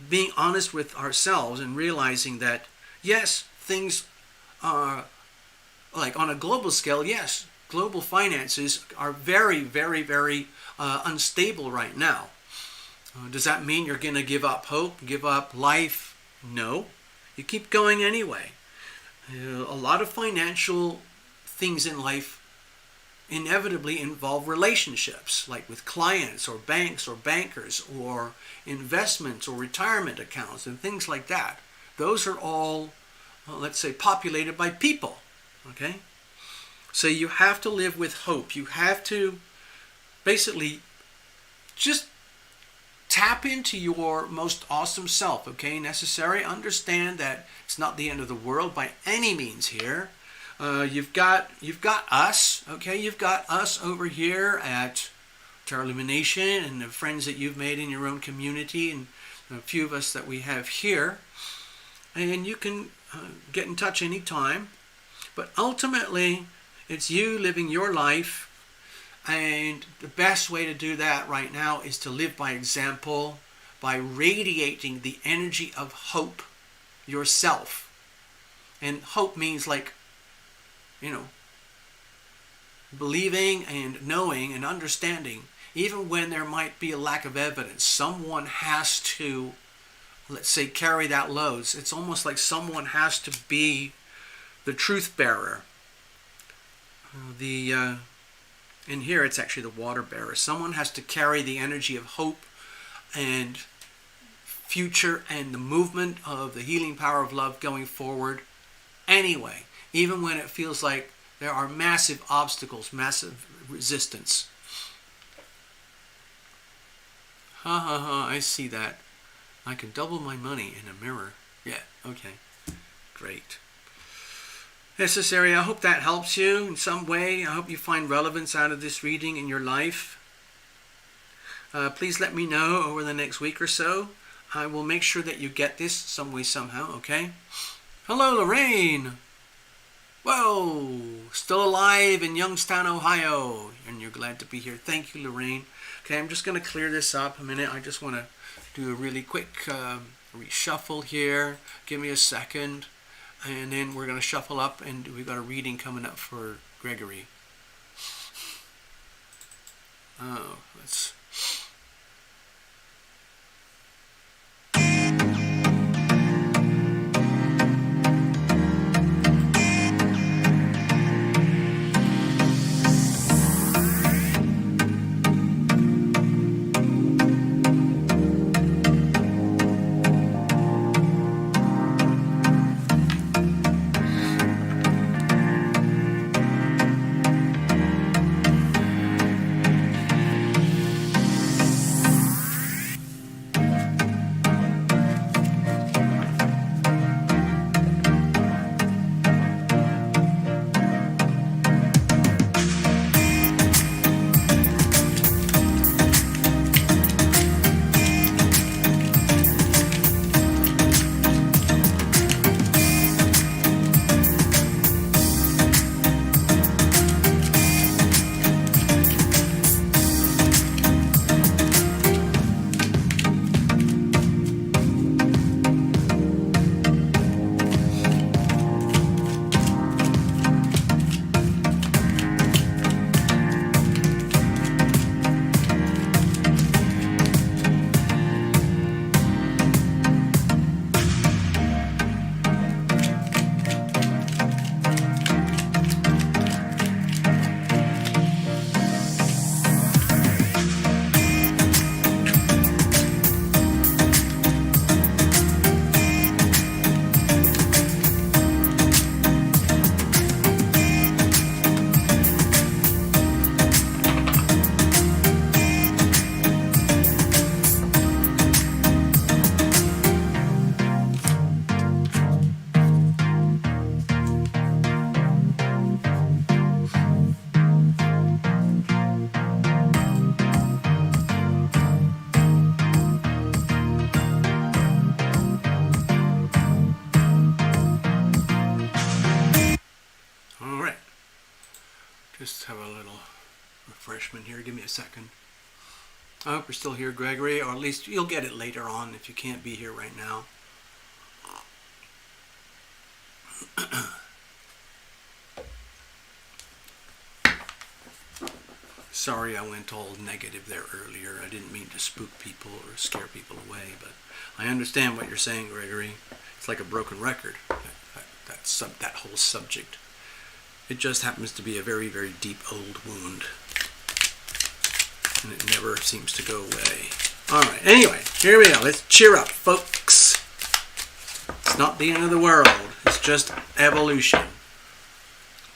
being honest with ourselves and realizing that, yes, things are, like on a global scale, yes, global finances are very, very, very unstable right now. Does that mean you're going to give up hope, give up life? No. You keep going anyway. A lot of financial things in life inevitably involve relationships, like with clients or banks or bankers or investments or retirement accounts and things like that. Those are all, let's say, populated by people. Okay? So you have to live with hope. You have to basically just tap into your most awesome self, okay? Necessary. Understand that it's not the end of the world by any means here. You've got us, okay? You've got us over here at Lumination and the friends that you've made in your own community and a few of us that we have here. And you can get in touch anytime. But ultimately, it's you living your life. And the best way to do that right now is to live by example, by radiating the energy of hope yourself. And hope means, like, believing and knowing and understanding, even when there might be a lack of evidence. Someone has to, let's say, carry that load. It's almost like someone has to be the truth bearer. In here, it's actually the water bearer. Someone has to carry the energy of hope and future and the movement of the healing power of love going forward anyway, even when it feels like there are massive obstacles, massive resistance. I see that. I can double my money in a mirror. Yeah, okay. Great. Necessary. I hope that helps you in some way. I hope you find relevance out of this reading in your life. Please let me know over the next week or so. I will make sure that you get this some way, somehow, okay? Hello, Lorraine. Whoa, still alive in Youngstown, Ohio. And you're glad to be here. Thank you, Lorraine. Okay, I'm just going to clear this up a minute. I just want to do a really quick reshuffle here. Give me a second. And then we're going to shuffle up, and we've got a reading coming up for Gregory. Oh, let's... just have a little refreshment here. Give me a second. I hope you're still here, Gregory, or at least you'll get it later on if you can't be here right now. Sorry I went all negative there earlier. I didn't mean to spook people or scare people away, but I understand what you're saying, Gregory. It's like a broken record, that whole subject. It just happens to be a very, very deep old wound, and it never seems to go away. All right, anyway, here we go. Let's cheer up, folks. It's not the end of the world. It's just evolution.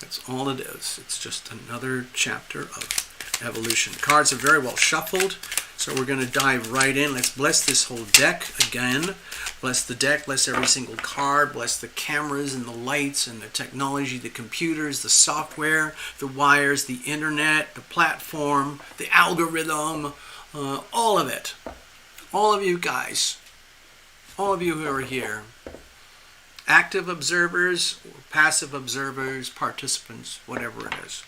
That's all it is. It's just another chapter of evolution. Cards are very well shuffled, so we're going to dive right in. Let's bless this whole deck again. Bless the deck, bless every single card, bless the cameras and the lights and the technology, the computers, the software, the wires, the internet, the platform, the algorithm, all of it. All of you guys, all of you who are here. Active observers, passive observers, participants, whatever it is.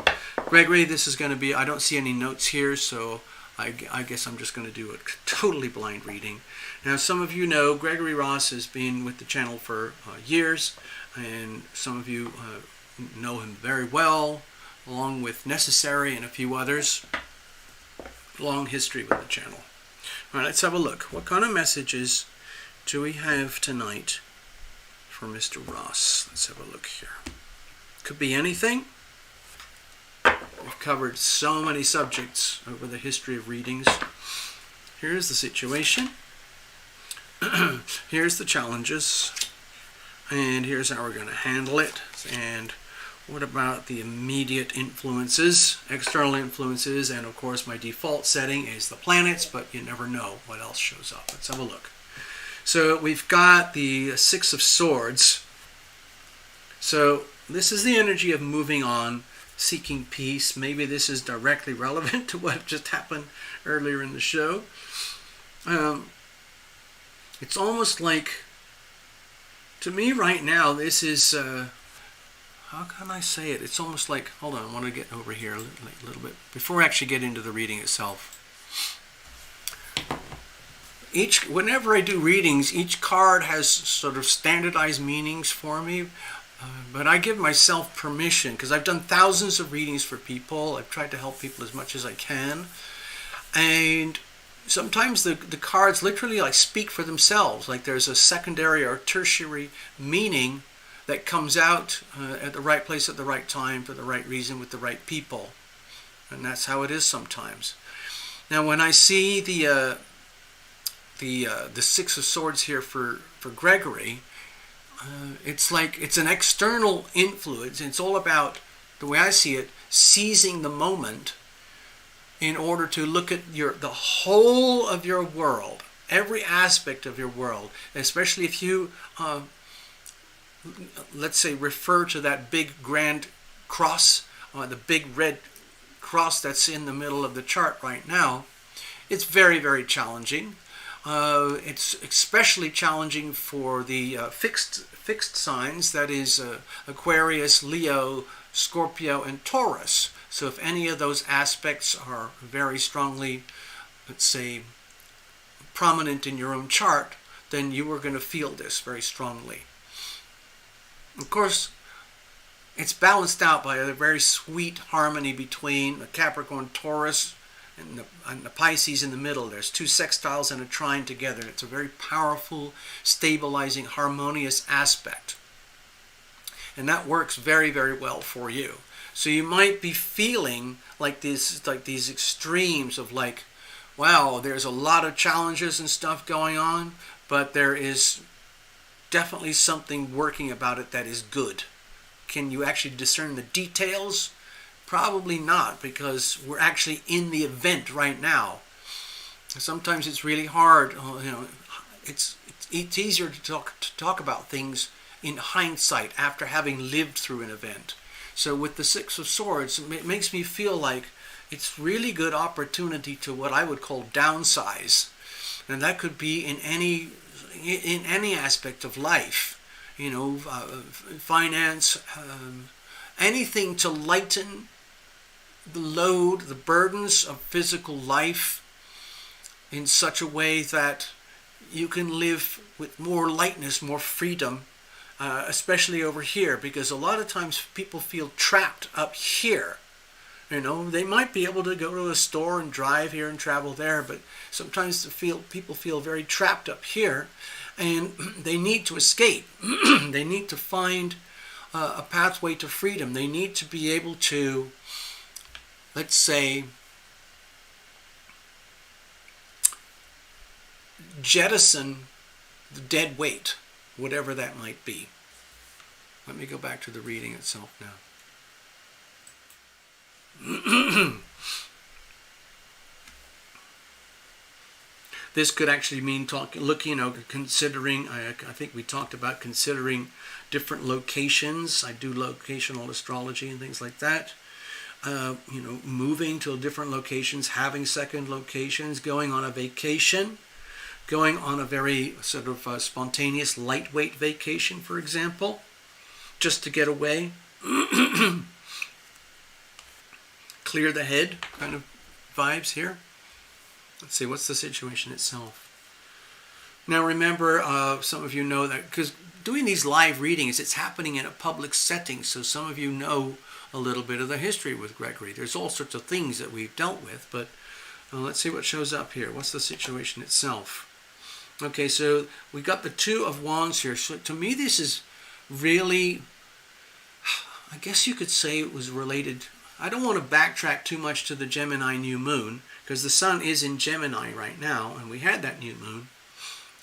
Gregory, this is going to be, I don't see any notes here, so I guess I'm just going to do a totally blind reading. Now, some of you know Gregory Ross has been with the channel for years, and some of you know him very well, along with Necessary and a few others. Long history with the channel. All right, let's have a look. What kind of messages do we have tonight for Mr. Ross? Let's have a look here. Could be anything. We've covered so many subjects over the history of readings. Here's the situation. Here's the challenges. And here's how we're going to handle it. And what about the immediate influences, external influences, and of course my default setting is the planets, but you never know what else shows up. Let's have a look. So we've got the Six of Swords. So this is the energy of moving on, seeking peace. Maybe this is directly relevant to what just happened earlier in the show. It's almost like, to me right now, this is, how can I say it? It's almost like, hold on, I want to get over here a little bit, before I actually get into the reading itself. Whenever I do readings, each card has sort of standardized meanings for me, but I give myself permission, because I've done thousands of readings for people. I've tried to help people as much as I can, and sometimes the cards literally like speak for themselves, like there's a secondary or tertiary meaning that comes out at the right place at the right time for the right reason with the right people, and that's how it is sometimes. Now when I see the Six of Swords here for Gregory, it's like it's an external influence. It's all about, the way I see it, seizing the moment in order to look at the whole of your world, every aspect of your world, especially if you, let's say, refer to that big grand cross, the big red cross that's in the middle of the chart right now. It's very, very challenging. It's especially challenging for the fixed signs, that is Aquarius, Leo, Scorpio, and Taurus. So if any of those aspects are very strongly, let's say, prominent in your own chart, then you are going to feel this very strongly. Of course, it's balanced out by a very sweet harmony between the Capricorn, Taurus, and the Pisces in the middle. There's two sextiles and a trine together. It's a very powerful, stabilizing, harmonious aspect. And that works very, very well for you. So you might be feeling like these extremes of like, wow, there's a lot of challenges and stuff going on, but there is definitely something working about it that is good. Can you actually discern the details? Probably not, because we're actually in the event right now. Sometimes it's really hard. It's easier to talk about things in hindsight after having lived through an event. So with the Six of Swords, it makes me feel like it's really good opportunity to what I would call downsize, and that could be in any aspect of life. Finance, anything to lighten the load, the burdens of physical life in such a way that you can live with more lightness, more freedom, especially over here, because a lot of times people feel trapped up here. You know, they might be able to go to a store and drive here and travel there, but sometimes people feel very trapped up here, and they need to escape. They need to find a pathway to freedom. They need to be able to, let's say, jettison the dead weight, whatever that might be. Let me go back to the reading itself now. This could actually mean considering, I think we talked about considering different locations. I do locational astrology and things like that. Moving to different locations, having second locations, going on a vacation, going on a very sort of spontaneous, lightweight vacation, for example, just to get away. Clear the head kind of vibes here. Let's see, what's the situation itself? Now remember, some of you know that, because doing these live readings, it's happening in a public setting, so some of you know a little bit of the history with Gregory. There's all sorts of things that we've dealt with, but let's see what shows up here. What's the situation itself? Okay, so we got the Two of Wands here. So to me, this is really, I guess you could say it was related. I don't want to backtrack too much to the Gemini new moon, because the sun is in Gemini right now, and we had that new moon.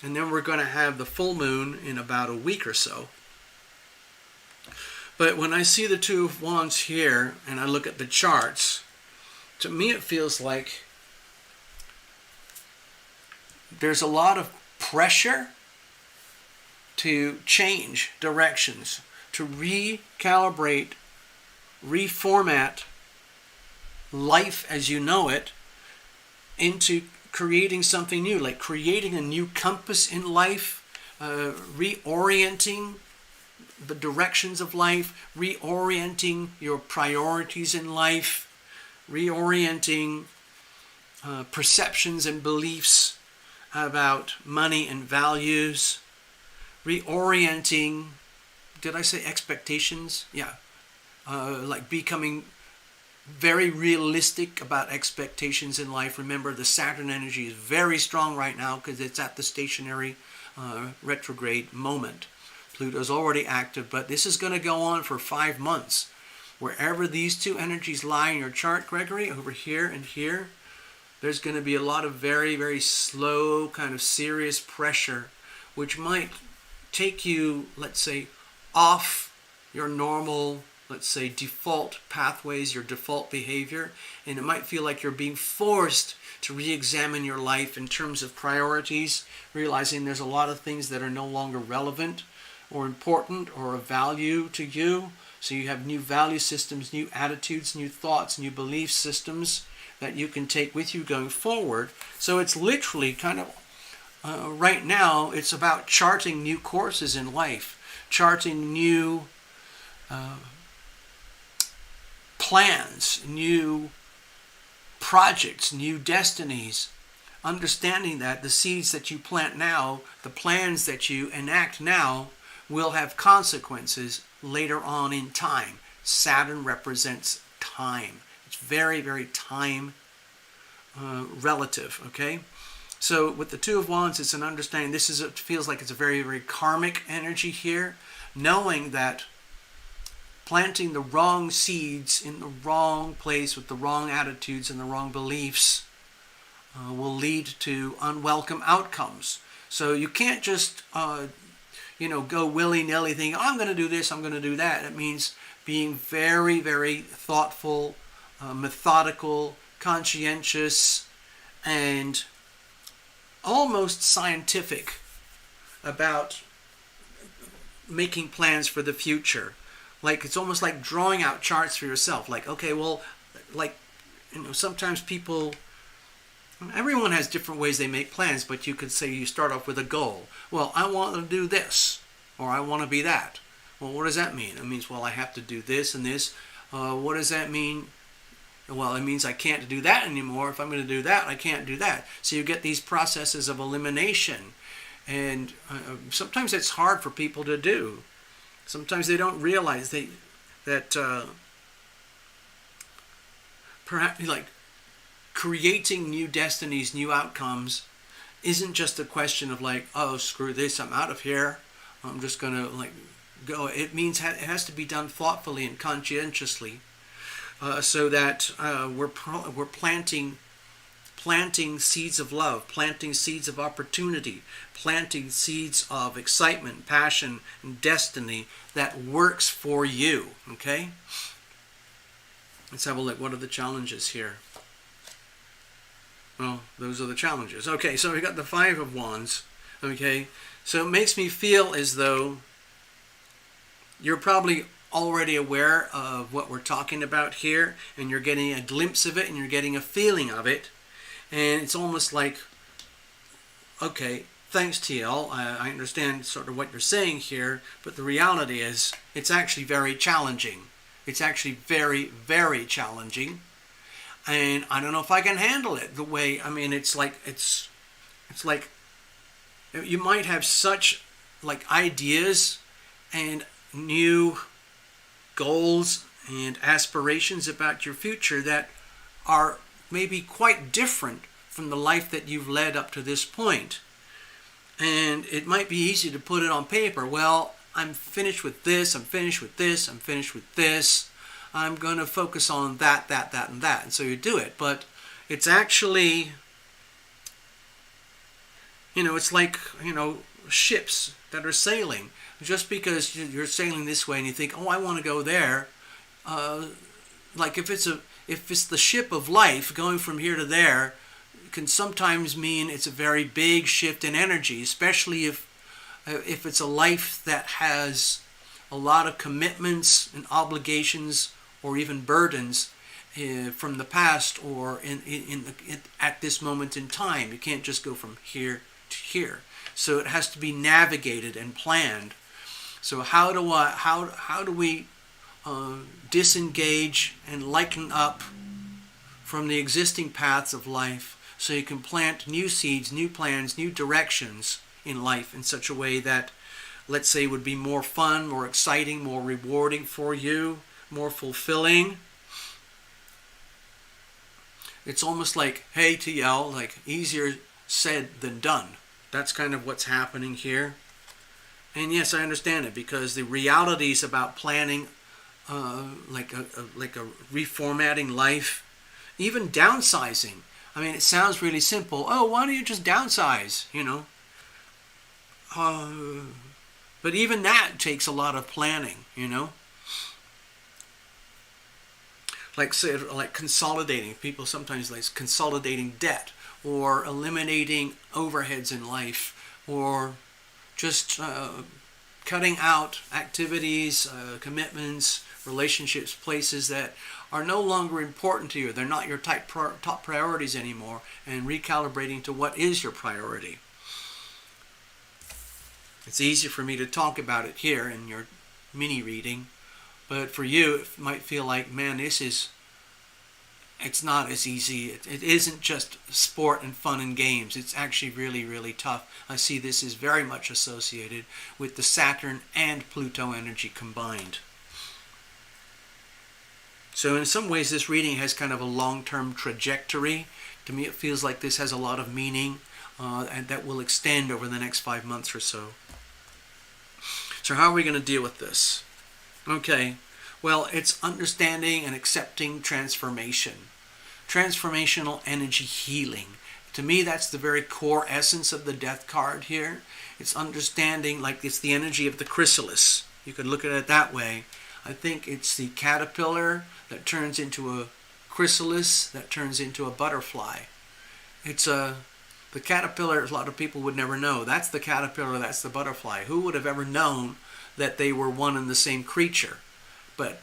And then we're going to have the full moon in about a week or so. But when I see the Two of Wands here, and I look at the charts, to me it feels like there's a lot of pressure to change directions, to recalibrate, reformat life as you know it into creating something new, like creating a new compass in life, reorienting the directions of life, reorienting your priorities in life, reorienting perceptions and beliefs about money and values, reorienting, did I say expectations? Yeah. Like becoming very realistic about expectations in life. Remember, the Saturn energy is very strong right now because it's at the stationary retrograde moment. Pluto's already active, but this is going to go on for 5 months. Wherever these two energies lie in your chart, Gregory, over here and here, there's going to be a lot of very, very slow, kind of serious pressure, which might take you, let's say, off your normal, let's say, default pathways, your default behavior, and it might feel like you're being forced to re-examine your life in terms of priorities, realizing there's a lot of things that are no longer relevant or important or of value to you. So you have new value systems, new attitudes, new thoughts, new belief systems that you can take with you going forward. So it's literally kind of, right now, it's about charting new courses in life, charting new plans, new projects, new destinies, understanding that the seeds that you plant now, the plans that you enact now, will have consequences later on in time. Saturn represents time. It's very, very time relative, okay? So with the Two of Wands, it's an understanding. It feels like it's a very, very karmic energy here, knowing that planting the wrong seeds in the wrong place with the wrong attitudes and the wrong beliefs will lead to unwelcome outcomes. So you can't just go willy-nilly thinking, oh, I'm going to do this, I'm going to do that. It means being very, very thoughtful, methodical, conscientious, and almost scientific about making plans for the future. Like, it's almost like drawing out charts for yourself. Like, okay, well, sometimes everyone has different ways they make plans, but you could say you start off with a goal. Well, I want to do this, or I want to be that. Well, what does that mean? It means, well, I have to do this and this. What does that mean? Well, it means I can't do that anymore. If I'm going to do that, I can't do that. So you get these processes of elimination. And sometimes it's hard for people to do. Sometimes they don't realize that perhaps like creating new destinies, new outcomes isn't just a question of like, oh, screw this, I'm out of here. I'm just going to like go. It means it has to be done thoughtfully and conscientiously. So that we're planting seeds of love, planting seeds of opportunity, planting seeds of excitement, passion, and destiny that works for you. Okay? Let's have a look. What are the challenges here? Well, those are the challenges. Okay, so we got the Five of Wands. Okay, so it makes me feel as though you're probably already aware of what we're talking about here, and you're getting a glimpse of it, and you're getting a feeling of it, and it's almost like, okay, thanks TL, I understand sort of what you're saying here, but the reality is it's actually very challenging. It's actually very, very challenging, and I don't know if I can handle it the way, I mean, it's like you might have such like ideas and new goals and aspirations about your future that are maybe quite different from the life that you've led up to this point. And it might be easy to put it on paper. Well, I'm finished with this, I'm finished with this, I'm finished with this. I'm going to focus on that, and that. And so you do it. But it's actually, it's like, ships that are sailing. Just because you're sailing this way and you think, oh, I want to go there, like if it's the ship of life going from here to there, can sometimes mean it's a very big shift in energy, especially if it's a life that has a lot of commitments and obligations or even burdens from the past or at this moment in time. You can't just go from here to here. So it has to be navigated and planned. So how do we disengage and lighten up from the existing paths of life so you can plant new seeds, new plans, new directions in life in such a way that, let's say, would be more fun, more exciting, more rewarding for you, more fulfilling? It's almost like, hey TL, like easier said than done. That's kind of what's happening here. And yes, I understand it, because the realities about planning like a reformatting life, even downsizing. I mean, it sounds really simple. Oh, why don't you just downsize, but even that takes a lot of planning, Like consolidating. People sometimes like consolidating debt, or eliminating overheads in life, or just cutting out activities, commitments, relationships, places that are no longer important to you. They're not your top priorities anymore, and recalibrating to what is your priority. It's easy for me to talk about it here in your mini reading, but for you it might feel like, man, it's not as easy. It isn't just sport and fun and games. It's actually really, really tough. I see this is very much associated with the Saturn and Pluto energy combined. So in some ways this reading has kind of a long-term trajectory. To me it feels like this has a lot of meaning and that will extend over the next 5 months or so. So how are we going to deal with this? Okay. Well, it's understanding and accepting transformation. Transformational energy healing. To me, that's the very core essence of the Death card here. It's understanding, like it's the energy of the chrysalis. You could look at it that way. I think it's the caterpillar that turns into a chrysalis that turns into a butterfly. It's the caterpillar, a lot of people would never know. That's the caterpillar, that's the butterfly. Who would have ever known that they were one and the same creature? But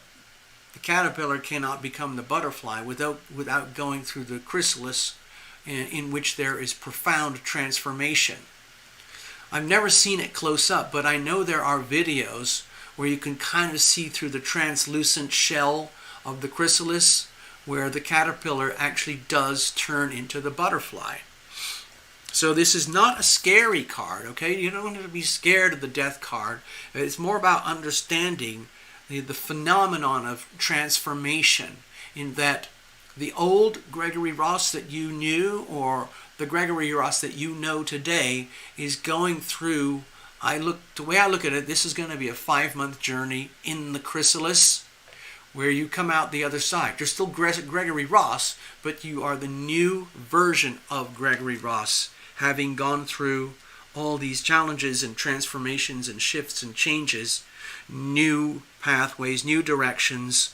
the caterpillar cannot become the butterfly without going through the chrysalis, in which there is profound transformation. I've never seen it close up, but I know there are videos where you can kind of see through the translucent shell of the chrysalis, where the caterpillar actually does turn into the butterfly. So this is not a scary card, okay? You don't have to be scared of the death card. It's more about understanding the phenomenon of transformation, in that the old Gregory Ross that you knew, or the Gregory Ross that you know today, is going through, the way I look at it, this is going to be a 5-month journey in the chrysalis, where you come out the other side. You're still Gregory Ross, but you are the new version of Gregory Ross, having gone through all these challenges and transformations and shifts and changes, new pathways, new directions.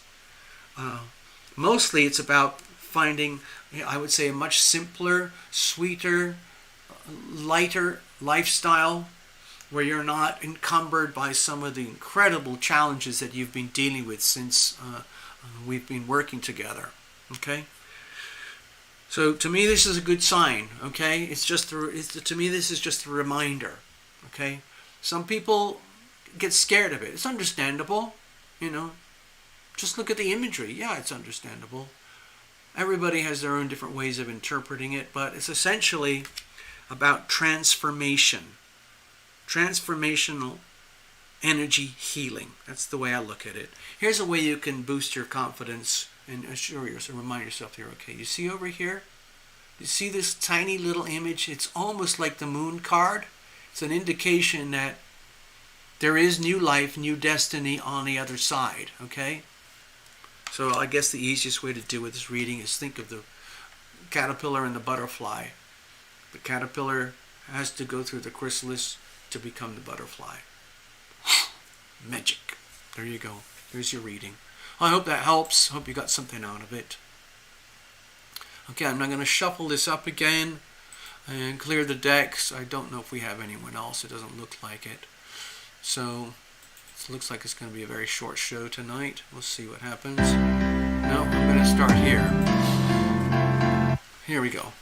Mostly it's about finding, I would say, a much simpler, sweeter, lighter lifestyle, where you're not encumbered by some of the incredible challenges that you've been dealing with since we've been working together. Okay? So to me, this is a good sign. Okay? To me, this is just a reminder. Okay? Some people get scared of it. It's understandable. Just look at the imagery. Yeah, it's understandable. Everybody has their own different ways of interpreting it, but it's essentially about transformation. Transformational energy healing. That's the way I look at it. Here's a way you can boost your confidence and remind yourself you're okay. You see over here? You see this tiny little image? It's almost like the moon card. It's an indication that there is new life, new destiny on the other side. Okay? So I guess the easiest way to do with this reading is think of the caterpillar and the butterfly. The caterpillar has to go through the chrysalis to become the butterfly. Magic. There you go. There's your reading. I hope that helps. Hope you got something out of it. Okay, I'm now going to shuffle this up again and clear the decks. I don't know if we have anyone else. It doesn't look like it. So it looks like it's going to be a very short show tonight. We'll see what happens. No, I'm going to start here. Here we go.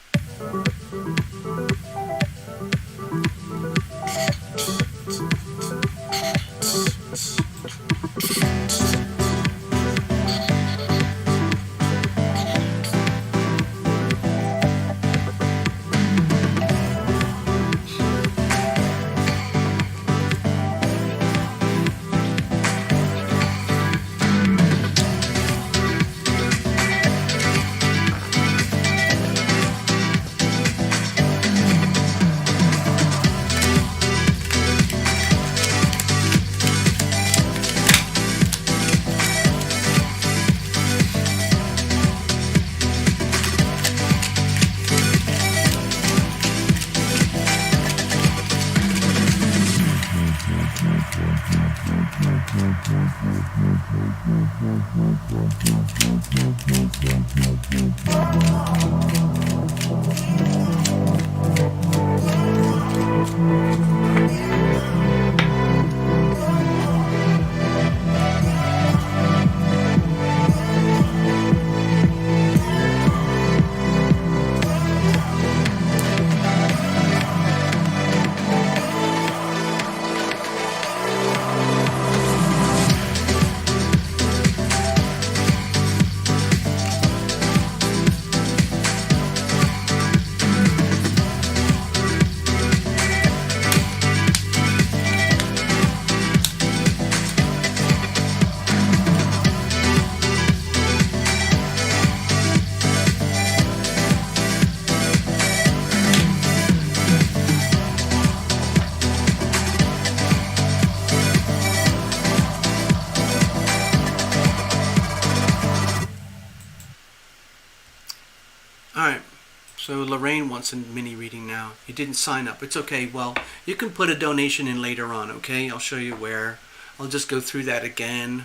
So Lorraine wants a mini reading now. You didn't sign up. It's okay. Well, you can put a donation in later on, okay? I'll show you where. I'll just go through that again.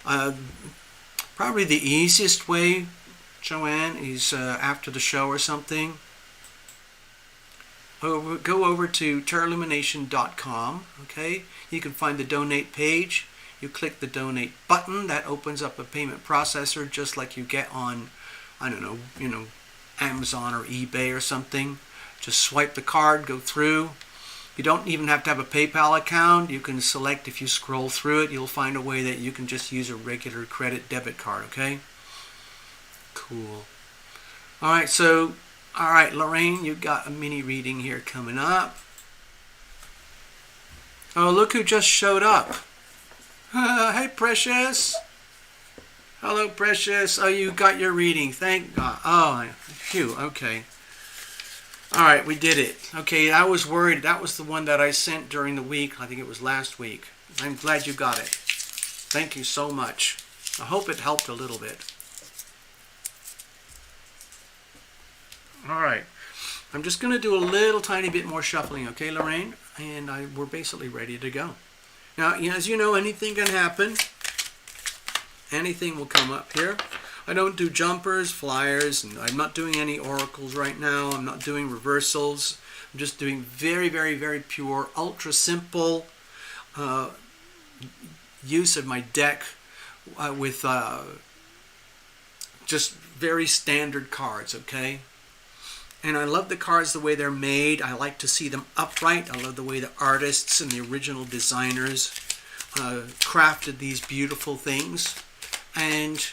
Probably the easiest way, Joanne, is after the show or something. Go over to terralumination.com, okay? You can find the donate page. You click the donate button. That opens up a payment processor just like you get on, I don't know, Amazon or eBay or something. Just swipe the card, go through. You don't even have to have a PayPal account. You can select, if you scroll through it, you'll find a way that you can just use a regular credit debit card, okay? cool. All right, so, all right, Lorraine, you've got a mini reading here coming up. Oh, look who just showed up. Hey, Precious. Hello, Precious. Oh, you got your reading. Thank God. Oh, phew. Okay. All right, we did it. Okay, I was worried. That was the one that I sent during the week. I think it was last week. I'm glad you got it. Thank you so much. I hope it helped a little bit. All right. I'm just going to do a little tiny bit more shuffling, okay, Lorraine? And we're basically ready to go. Now, as you know, anything can happen. Anything will come up here. I don't do jumpers, flyers, and I'm not doing any oracles right now. I'm not doing reversals. I'm just doing very, very, very pure, ultra simple use of my deck with just very standard cards, okay? And I love the cards the way they're made. I like to see them upright. I love the way the artists and the original designers crafted these beautiful things. And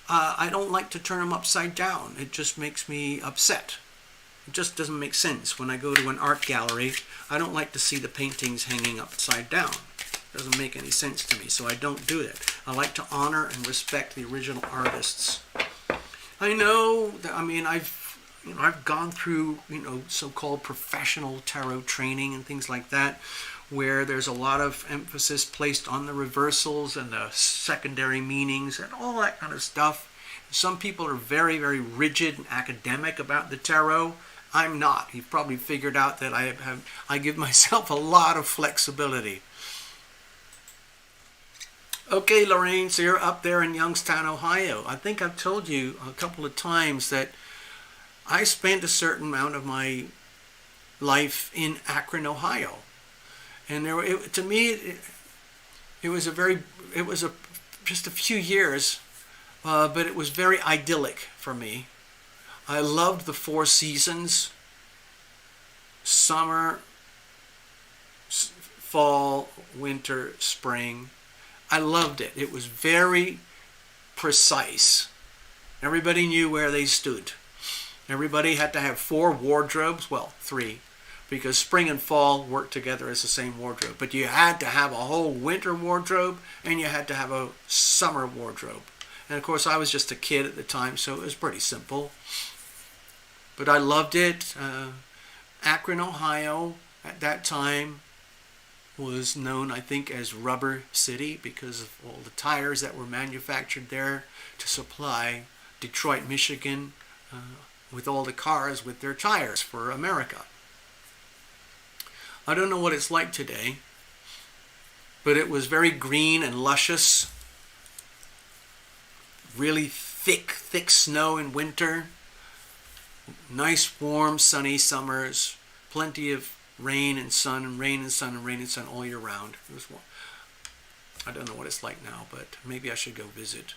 I don't like to turn them upside down. It just makes me upset. It just doesn't make sense. When I go to an art gallery, I don't like to see the paintings hanging upside down. It doesn't make any sense to me, so I don't do that. I like to honor and respect the original artists. I know that, I mean, I've gone through, so-called professional tarot training and things like that, where there's a lot of emphasis placed on the reversals and the secondary meanings and all that kind of stuff. Some people are very, very rigid and academic about the tarot. I'm not. You've probably figured out that I give myself a lot of flexibility. Okay, Lorraine, so you're up there in Youngstown, Ohio. I think I've told you a couple of times that I spent a certain amount of my life in Akron, Ohio. And to me, it was just a few years, but it was very idyllic for me. I loved the four seasons: summer, fall, winter, spring. I loved it. It was very precise. Everybody knew where they stood. Everybody had to have 4 wardrobes, well, 3. Because spring and fall worked together as the same wardrobe. But you had to have a whole winter wardrobe, and you had to have a summer wardrobe. And of course, I was just a kid at the time, so it was pretty simple. But I loved it. Akron, Ohio, at that time, was known, I think, as Rubber City because of all the tires that were manufactured there to supply Detroit, Michigan, with all the cars with their tires for America. I don't know what it's like today, but it was very green and luscious. Really thick snow in winter. Nice, warm, sunny summers. Plenty of rain and sun and rain and sun and rain and sun all year round. It was warm. I don't know what it's like now, but maybe I should go visit.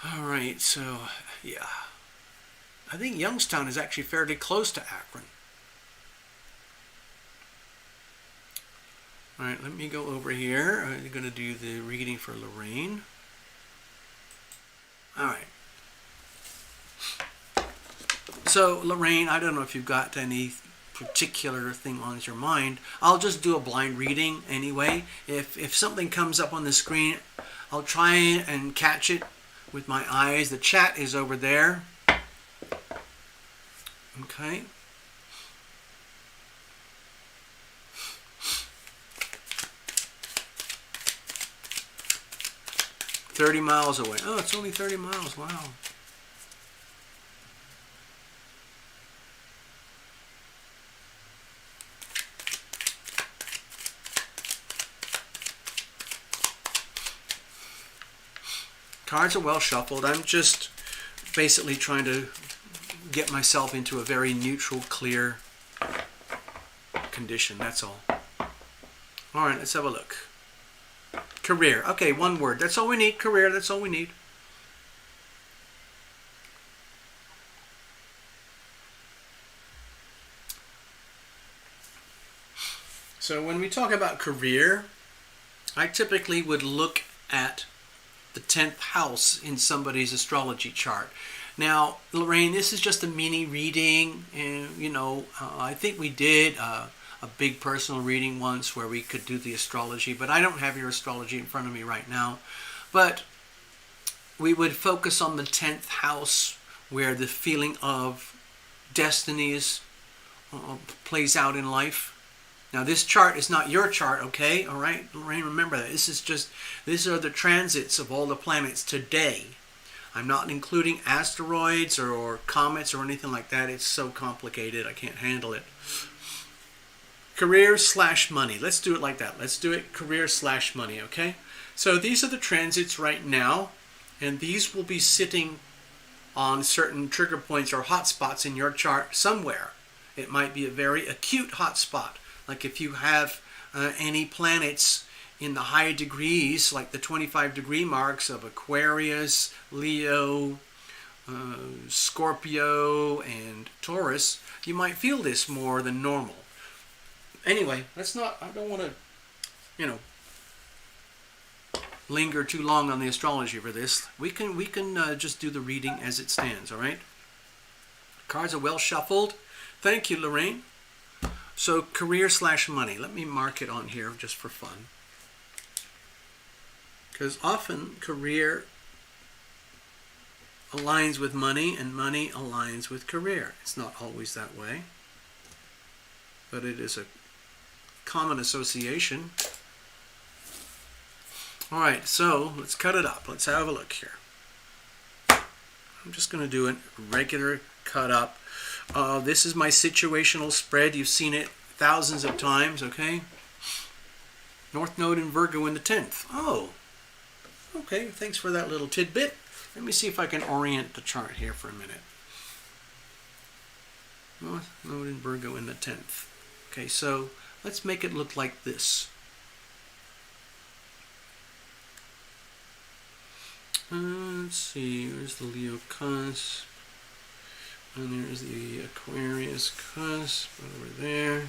All right, so, yeah. I think Youngstown is actually fairly close to Akron. All right, let me go over here. I'm going to do the reading for Lorraine. All right. So, Lorraine, I don't know if you've got any particular thing on your mind. I'll just do a blind reading anyway. If something comes up on the screen, I'll try and catch it with my eyes. The chat is over there. Okay. $30 miles away. Oh, it's only 30 miles. Wow. Cards are well shuffled. I'm just basically trying to get myself into a very neutral, clear condition. That's all. All right, let's have a look. Career. Okay, one word. That's all we need. Career. That's all we need. So when we talk about career, I typically would look at the 10th house in somebody's astrology chart. Now, Lorraine, this is just a mini reading, and I think we did a big personal reading once where we could do the astrology, but I don't have your astrology in front of me right now. But we would focus on the 10th house, where the feeling of destiny plays out in life. Now, this chart is not your chart, okay? All right, Lorraine, remember that. These are the transits of all the planets today. I'm not including asteroids or comets or anything like that. It's so complicated, I can't handle it. Career/money. Let's do it like that. Let's do it career/money, okay? So these are the transits right now, and these will be sitting on certain trigger points or hot spots in your chart somewhere. It might be a very acute hot spot, like if you have any planets in the high degrees, like the 25-degree marks of Aquarius, Leo, Scorpio, and Taurus, you might feel this more than normal. Anyway, I don't want to, linger too long on the astrology for this. We can just do the reading as it stands, all right? Cards are well shuffled. Thank you, Lorraine. So career/money. Let me mark it on here just for fun. Because often career aligns with money and money aligns with career. It's not always that way, but it is a common association. All right, so let's cut it up. Let's have a look here. I'm just going to do a regular cut up. This is my situational spread. You've seen it thousands of times, okay? North Node in Virgo in the 10th. Oh, okay, thanks for that little tidbit. Let me see if I can orient the chart here for a minute. North Node in Virgo in the 10th. Okay, so let's make it look like this. Let's see, there's the Leo cusp, and there's the Aquarius cusp over there.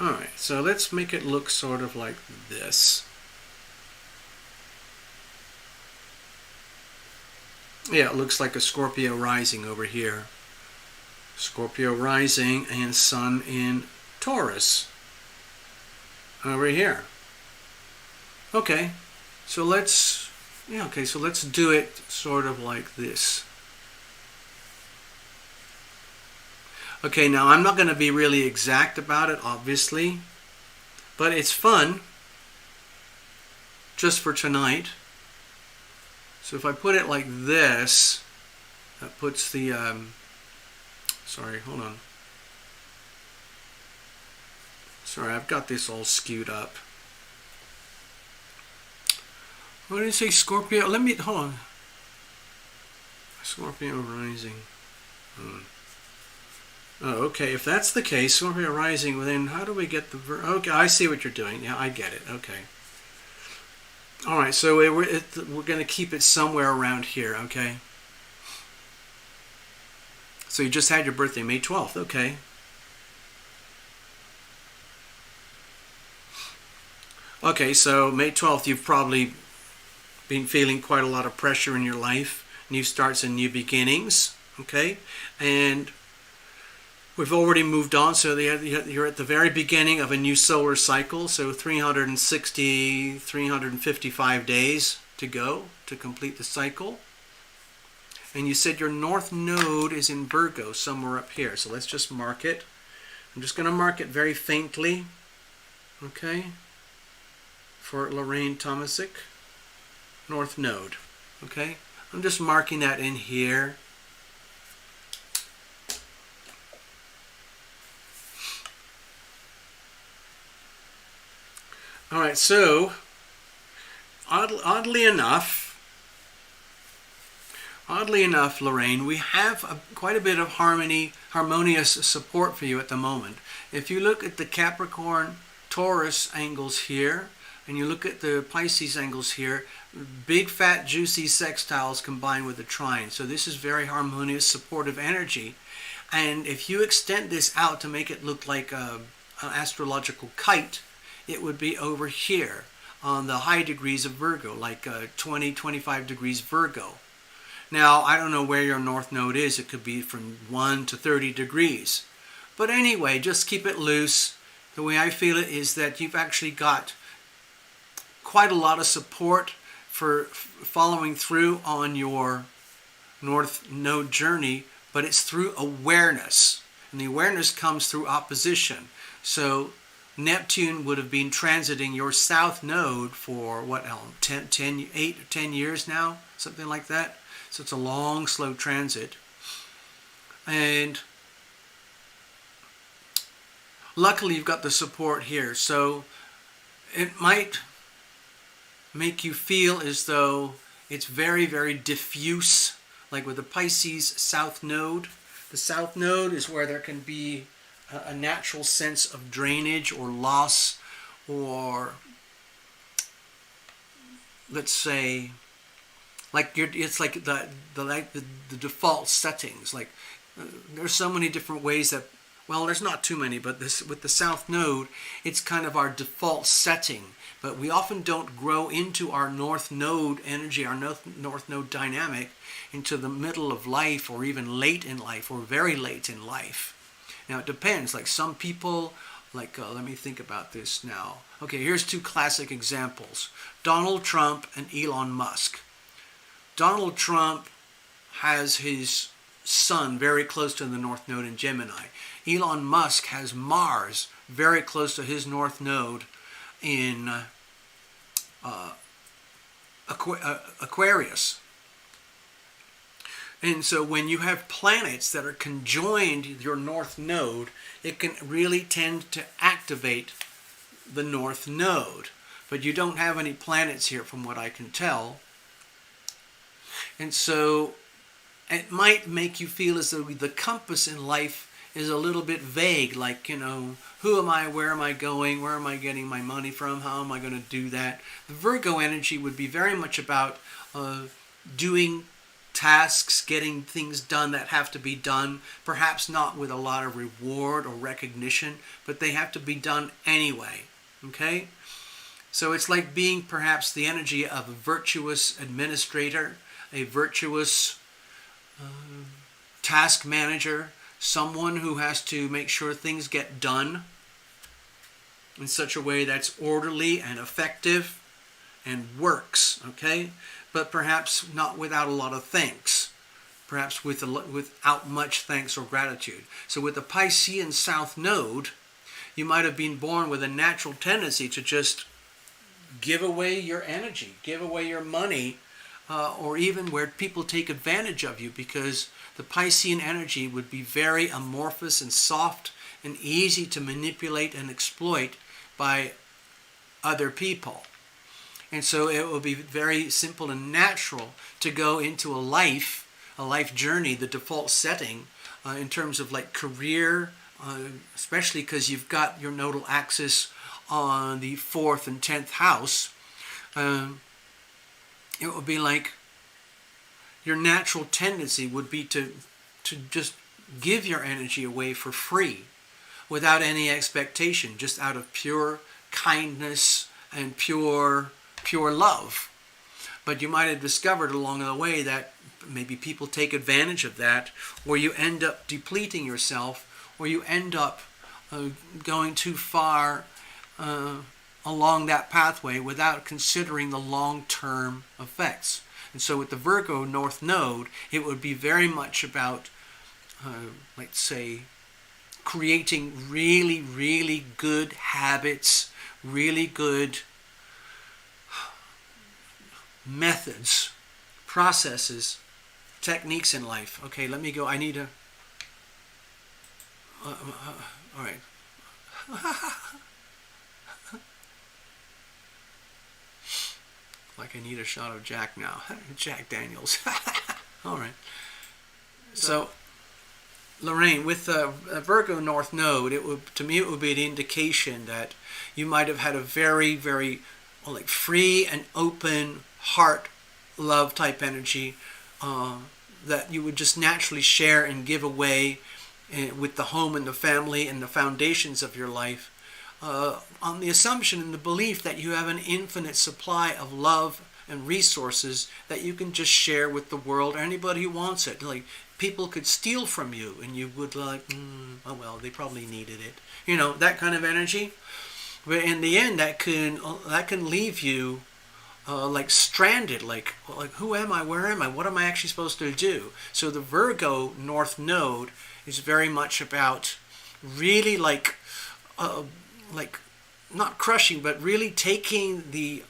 Alright, so let's make it look sort of like this. Yeah, it looks like a Scorpio rising over here. Scorpio rising and Sun in Taurus over here. Okay, so let's do it sort of like this. Okay, now I'm not going to be really exact about it, obviously, but it's fun just for tonight. So if I put it like this, that puts the, sorry, hold on. Sorry, I've got this all skewed up. What did it say, Scorpio? Hold on. Scorpio rising. Oh, okay, if that's the case, Scorpio rising, well then how do we get the, okay, I see what you're doing. Yeah, I get it, okay. All right, so we're going to keep it somewhere around here, okay? So you just had your birthday, May 12th, okay. Okay, so May 12th, you've probably been feeling quite a lot of pressure in your life, new starts and new beginnings, okay? And we've already moved on, so you're at the very beginning of a new solar cycle, so 360, 355 days to go to complete the cycle. And you said your North Node is in Virgo, somewhere up here, so let's just mark it. I'm just going to mark it very faintly, okay, for Lorraine Tomasic. North Node, okay? I'm just marking that in here. All right, so oddly enough, Lorraine, we have quite a bit of harmonious support for you at the moment. If you look at the Capricorn Taurus angles here, and you look at the Pisces angles here, big fat juicy sextiles combined with the trine. So this is very harmonious, supportive energy. And if you extend this out to make it look like an astrological kite, it would be over here on the high degrees of Virgo, like 20, 25 degrees Virgo. Now, I don't know where your north node is. It could be from 1 to 30 degrees. But anyway, just keep it loose. The way I feel it is that you've actually got quite a lot of support for following through on your north node journey, but it's through awareness. And the awareness comes through opposition. So Neptune would have been transiting your south node for, 8 or 10 years now? Something like that. So it's a long, slow transit. And luckily you've got the support here. So it might make you feel as though it's very, very diffuse. Like with the Pisces south node. The south node is where there can be a natural sense of drainage or loss, or let's say, it's like the default settings. Like there's so many different ways that, well, there's not too many, but this with the south node, it's kind of our default setting. But we often don't grow into our north node energy, our north node dynamic, into the middle of life, or even late in life, or very late in life. Now it depends. Like some people, let me think about this now. Okay, here's two classic examples: Donald Trump and Elon Musk. Donald Trump has his sun very close to the north node in Gemini. Elon Musk has Mars very close to his north node in Aquarius. And so when you have planets that are conjoined your north node, it can really tend to activate the north node. But you don't have any planets here from what I can tell. And so it might make you feel as though the compass in life is a little bit vague, like, who am I, where am I going, where am I getting my money from, how am I going to do that? The Virgo energy would be very much about doing tasks, getting things done that have to be done, perhaps not with a lot of reward or recognition, but they have to be done anyway, okay? So it's like being perhaps the energy of a virtuous administrator, a virtuous task manager, someone who has to make sure things get done in such a way that's orderly and effective and works, okay? But perhaps not without a lot of thanks, perhaps without much thanks or gratitude. So with the Piscean south node, you might have been born with a natural tendency to just give away your energy, give away your money, or even where people take advantage of you, because the Piscean energy would be very amorphous and soft and easy to manipulate and exploit by other people. And so it will be very simple and natural to go into a life journey, the default setting, in terms of like career, especially because you've got your nodal axis on the 4th and 10th house. It would be like your natural tendency would be to just give your energy away for free without any expectation, just out of pure kindness and pure love. But you might have discovered along the way that maybe people take advantage of that, or you end up depleting yourself, or you end up going too far along that pathway without considering the long-term effects. And so with the Virgo North Node, it would be very much about, let's say, creating really, really good habits, really good methods, processes, techniques in life. Okay, let me go. I need a... all right. Like I need a shot of Jack now. Jack Daniels. All right. So, Lorraine, with a Virgo North Node, to me it would be an indication that you might have had a very, very free and open heart love type energy that you would just naturally share and give away with the home and the family and the foundations of your life. on the assumption and the belief that you have an infinite supply of love and resources that you can just share with the world or anybody who wants it. Like, people could steal from you and you would like, oh well, they probably needed it. You know, that kind of energy. But in the end, that can leave you like stranded, like who am I? Where am I? What am I actually supposed to do? So the Virgo North Node is very much about really like not crushing, but really taking the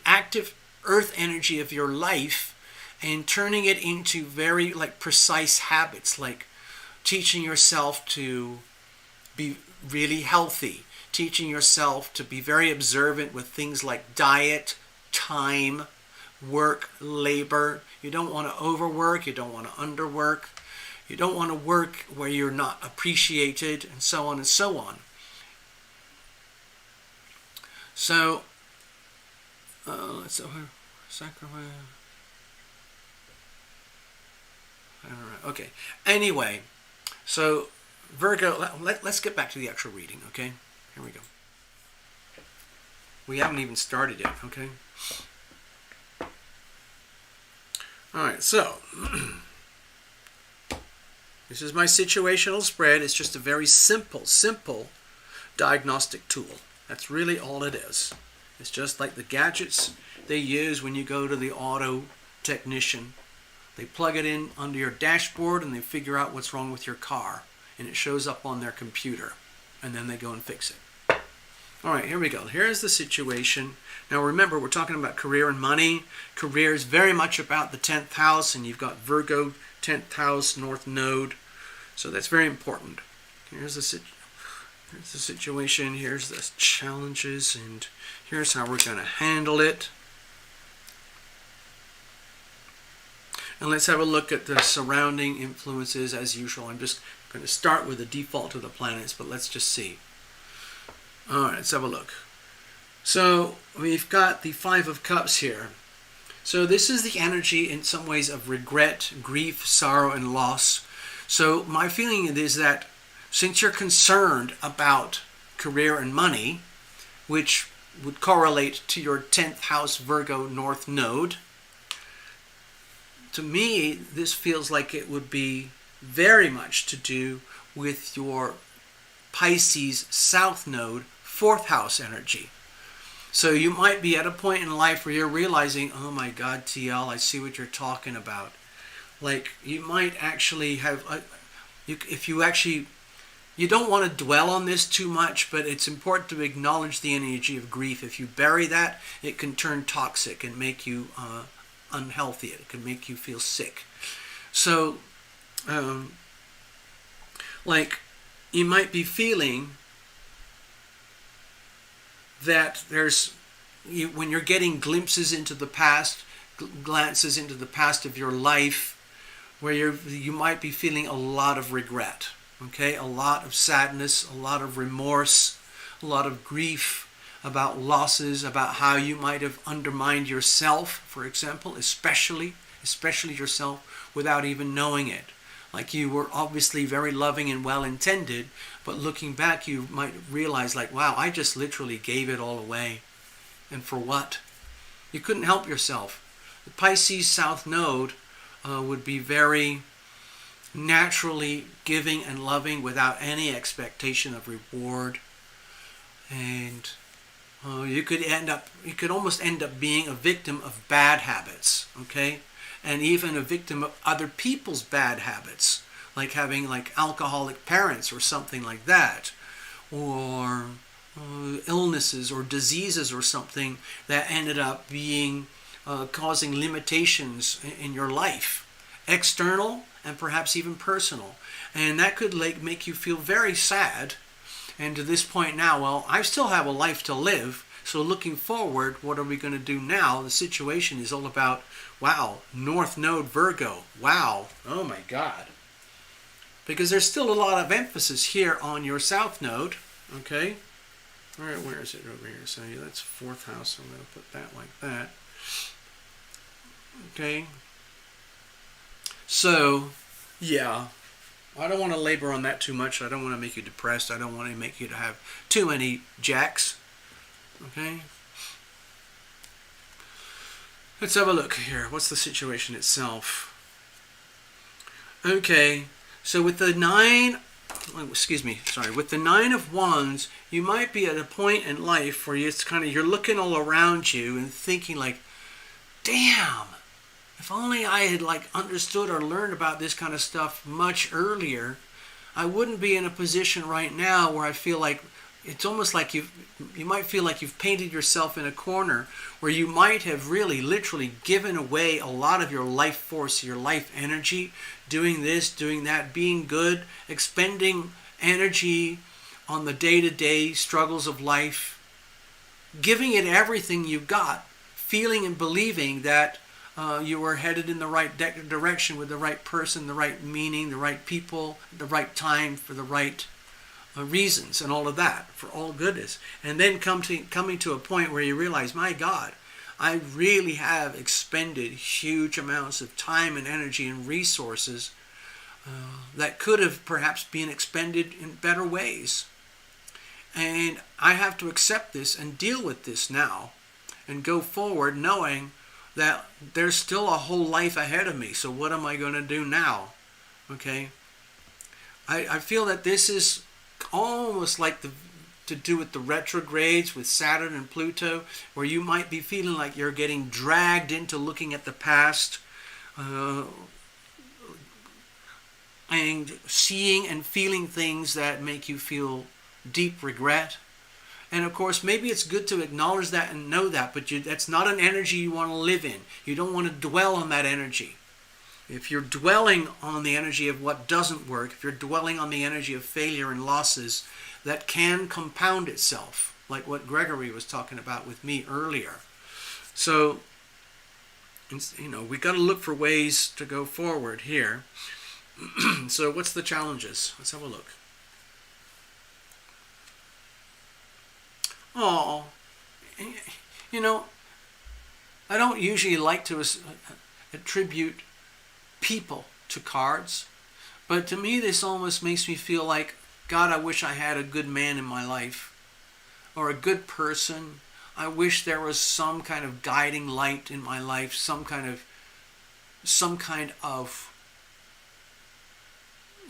active earth energy of your life and turning it into very like precise habits, like teaching yourself to be really healthy, teaching yourself to be very observant with things like diet, time, work, labor. You don't want to overwork, you don't want to underwork, you don't want to work where you're not appreciated, and so on and so on. So, let's sacrifice. I don't know. Okay. Anyway, so Virgo. Let's get back to the actual reading. Okay. Here we go. We haven't even started yet. Okay. All right. So this is my situational spread. It's just a very simple diagnostic tool. That's really all it is. It's just like the gadgets they use when you go to the auto technician. They plug it in under your dashboard and they figure out what's wrong with your car. And it shows up on their computer. And then they go and fix it. All right, here we go. Here's the situation. Now remember, we're talking about career and money. Career is very much about the 10th house. And you've got Virgo, 10th house, North Node. So that's very important. Here's the situation. Here's the challenges. And here's how we're going to handle it. And let's have a look at the surrounding influences as usual. I'm just going to start with the default of the planets, but let's just see. All right, let's have a look. So we've got the Five of Cups here. So this is the energy in some ways of regret, grief, sorrow, and loss. So my feeling is that since you're concerned about career and money, which would correlate to your 10th house Virgo North Node, to me, this feels like it would be very much to do with your Pisces South Node, 4th house energy. So you might be at a point in life where you're realizing, oh my God, TL, I see what you're talking about. Like, you might actually have, you don't want to dwell on this too much, but it's important to acknowledge the energy of grief. If you bury that, it can turn toxic and make you unhealthy. It can make you feel sick. So, like, you might be feeling that when you're getting glimpses into the past, glances into the past of your life, where you might be feeling a lot of regret, okay? A lot of sadness, a lot of remorse, a lot of grief about losses, about how you might have undermined yourself, for example, especially yourself, without even knowing it. Like, you were obviously very loving and well-intended, but looking back, you might realize, like, wow, I just literally gave it all away. And for what? You couldn't help yourself. The Pisces South Node would be very naturally giving and loving without any expectation of reward. And you could almost end up being a victim of bad habits, okay? And even a victim of other people's bad habits, like having like alcoholic parents or something like that, or illnesses or diseases or something that ended up being causing limitations in your life, external and perhaps even personal. And that could like make you feel very sad. And to this point now, well, I still have a life to live. So looking forward, what are we going to do now? The situation is all about, wow, North Node Virgo. Wow. Oh my God. Because there's still a lot of emphasis here on your South Node. Okay. All right, where is it over here? So yeah, that's 4th house. So I'm going to put that like that. Okay. So, yeah. I don't want to labor on that too much. I don't want to make you depressed. I don't want to make you to have too many jacks. Okay? Let's have a look here. What's the situation itself? Okay, so with the with the Nine of Wands, you might be at a point in life where it's kind of, you're looking all around you and thinking like, damn, if only I had like understood or learned about this kind of stuff much earlier, I wouldn't be in a position right now where I feel like it's almost like you might feel like you've painted yourself in a corner where you might have really literally given away a lot of your life force, your life energy, doing this, doing that, being good, expending energy on the day-to-day struggles of life, giving it everything you've got, feeling and believing that you were headed in the right direction with the right person, the right meaning, the right people, the right time, for the right reasons, and all of that, for all goodness. And then coming to a point where you realize, my God, I really have expended huge amounts of time and energy and resources that could have perhaps been expended in better ways. And I have to accept this and deal with this now and go forward knowing that there's still a whole life ahead of me. So what am I going to do now? Okay? I feel that this is almost like to do with the retrogrades with Saturn and Pluto, where you might be feeling like you're getting dragged into looking at the past and seeing and feeling things that make you feel deep regret. And of course, maybe it's good to acknowledge that and know that, but that's not an energy you want to live in. You don't want to dwell on that energy. If you're dwelling on the energy of what doesn't work, if you're dwelling on the energy of failure and losses, that can compound itself, like what Gregory was talking about with me earlier. So, we got to look for ways to go forward here. So what's the challenges? Let's have a look. Oh, I don't usually like to attribute people to cards, but to me this almost makes me feel like, God, I wish I had a good man in my life, or a good person. I wish there was some kind of guiding light in my life, some kind of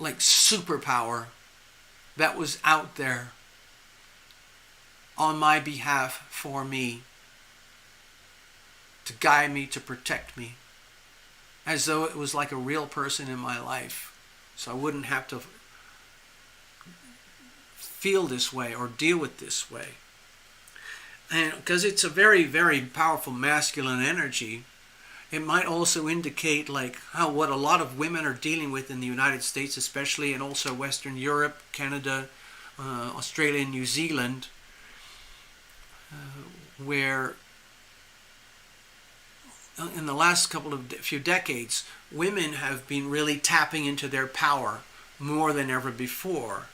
like superpower that was out there on my behalf, for me, to guide me, to protect me, as though it was like a real person in my life, so I wouldn't have to feel this way or deal with this way. And because it's a very, very powerful masculine energy, it might also indicate like what a lot of women are dealing with in the United States especially, and also Western Europe, Canada, Australia, and New Zealand, where in the last few decades, women have been really tapping into their power more than ever before.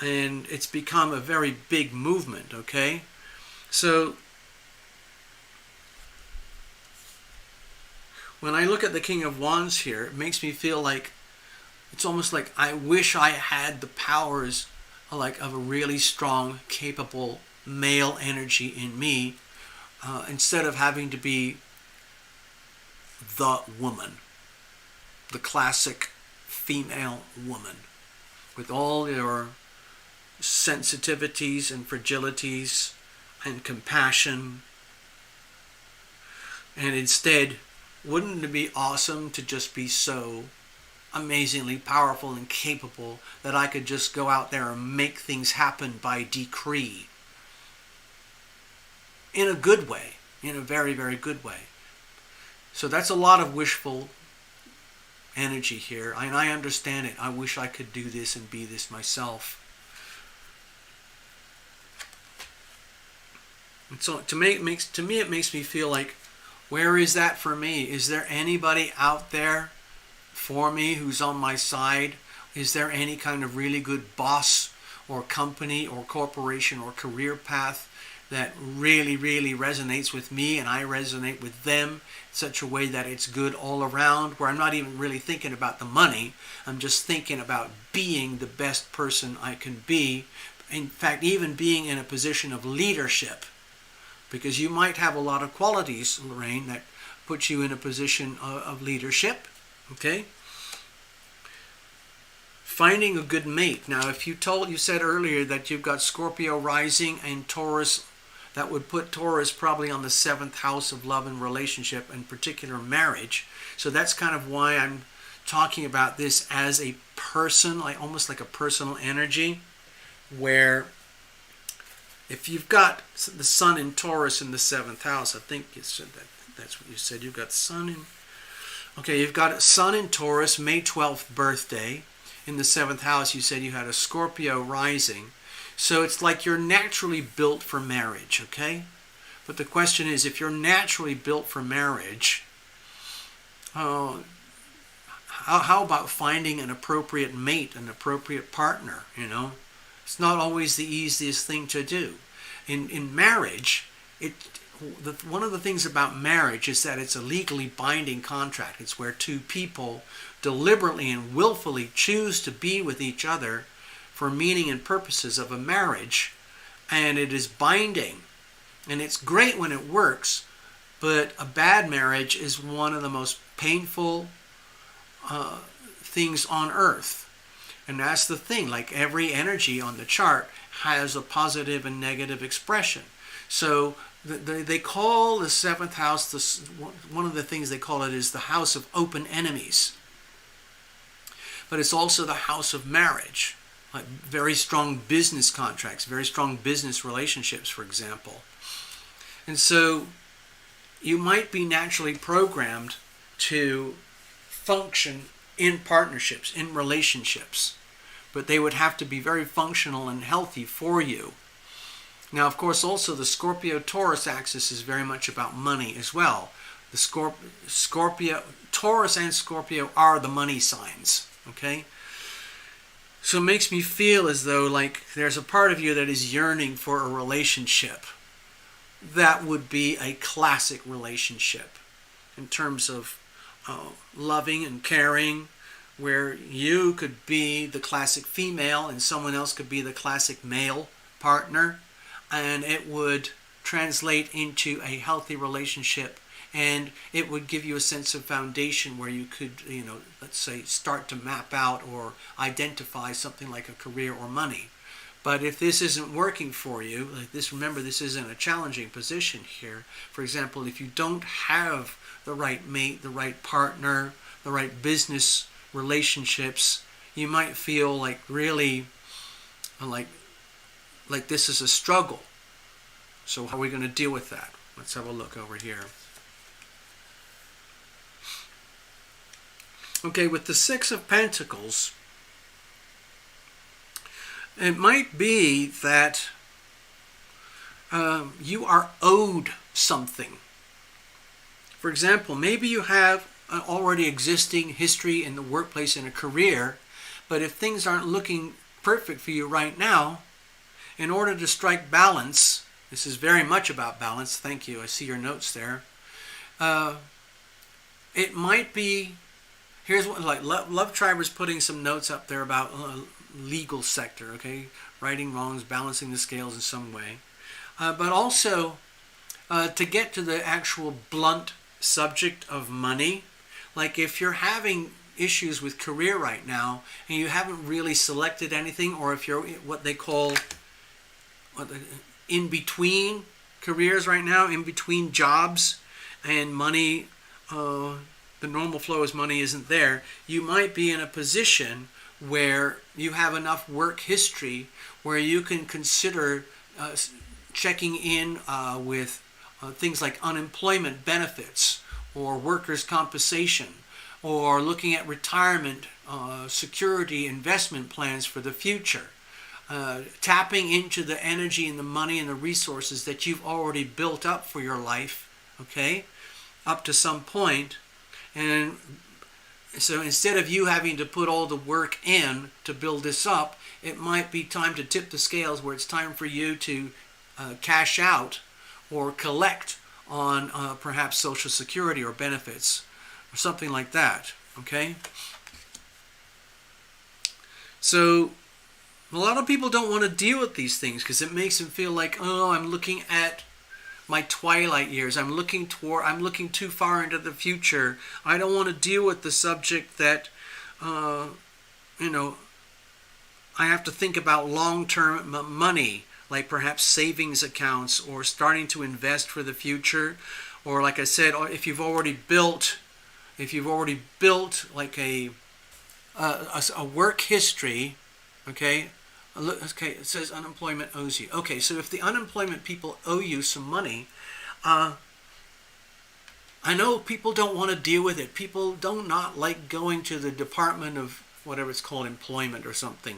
And it's become a very big movement, okay? So, when I look at the King of Wands here, it makes me feel like, it's almost like I wish I had the powers like of a really strong, capable male energy in me, instead of having to be the woman, the classic female woman, with all your sensitivities and fragilities and compassion. And instead, wouldn't it be awesome to just be so amazingly powerful and capable that I could just go out there and make things happen by decree? In a good way, in a very, very good way. So that's a lot of wishful energy here, and I understand it. I wish I could do this and be this myself. And so to me, it makes me feel like, where is that for me? Is there anybody out there for me who's on my side? Is there any kind of really good boss or company or corporation or career path that really, really resonates with me, and I resonate with them in such a way that it's good all around, where I'm not even really thinking about the money. I'm just thinking about being the best person I can be. In fact, even being in a position of leadership, because you might have a lot of qualities, Lorraine, that put you in a position of leadership. Okay? Finding a good mate. Now, if you said earlier that you've got Scorpio rising and Taurus, that would put Taurus probably on the 7th house of love and relationship, in particular marriage. So that's kind of why I'm talking about this as a person, like almost like a personal energy, where if you've got the Sun in Taurus in the 7th house, I think you said that. That's what you said. You've got Sun in. Okay, you've got Sun in Taurus, May 12th birthday. In the 7th house, you said you had a Scorpio rising. So it's like you're naturally built for marriage, okay? But the question is, if you're naturally built for marriage, how about finding an appropriate mate, an appropriate partner, you know? It's not always the easiest thing to do. In marriage, one of the things about marriage is that it's a legally binding contract. It's where two people deliberately and willfully choose to be with each other for meaning and purposes of a marriage, and it is binding. And it's great when it works, but a bad marriage is one of the most painful things on earth. And that's the thing, like every energy on the chart has a positive and negative expression. So they call the 7th house, one of the things they call it is the house of open enemies. But it's also the house of marriage, like very strong business contracts, very strong business relationships, for example. And so you might be naturally programmed to function in partnerships, in relationships, but they would have to be very functional and healthy for you. Now, of course, also the Scorpio-Taurus axis is very much about money as well. The Taurus and Scorpio are the money signs, okay? So it makes me feel as though like there's a part of you that is yearning for a relationship. That would be a classic relationship in terms of loving and caring, where you could be the classic female and someone else could be the classic male partner, and it would translate into a healthy relationship, and it would give you a sense of foundation where you could, let's say, start to map out or identify something like a career or money. But if this isn't working for you, remember, this isn't a challenging position here. For example, if you don't have the right mate, the right partner, the right business relationships, you might feel like really like this is a struggle. So how are we going to deal with that? Let's have a look over here. Okay, with the 6 of Pentacles, it might be that you are owed something. For example, maybe you have an already existing history in the workplace and a career, but if things aren't looking perfect for you right now, in order to strike balance, this is very much about balance, thank you, I see your notes there, it might be, here's what, like Love Triber's putting some notes up there about legal sector, okay, righting wrongs, balancing the scales in some way, but also to get to the actual blunt subject of money, like if you're having issues with career right now and you haven't really selected anything, or if you're what they call in between careers right now, in between jobs, and money, the normal flow is money isn't there, you might be in a position where you have enough work history where you can consider checking in with things like unemployment benefits or workers' compensation, or looking at retirement security investment plans for the future. Tapping into the energy and the money and the resources that you've already built up for your life, okay, up to some point. And so instead of you having to put all the work in to build this up, it might be time to tip the scales, where it's time for you to cash out or collect on perhaps Social Security or benefits or something like that. Okay? So a lot of people don't want to deal with these things because it makes them feel like, oh, I'm looking at my twilight years. I'm looking too far into the future. I don't want to deal with the subject that, I have to think about long-term money, like perhaps savings accounts or starting to invest for the future. Or like I said, if you've already built like a work history, okay? Okay, it says unemployment owes you. Okay, so if the unemployment people owe you some money, I know people don't want to deal with it. People do not like going to the Department of whatever it's called, employment or something,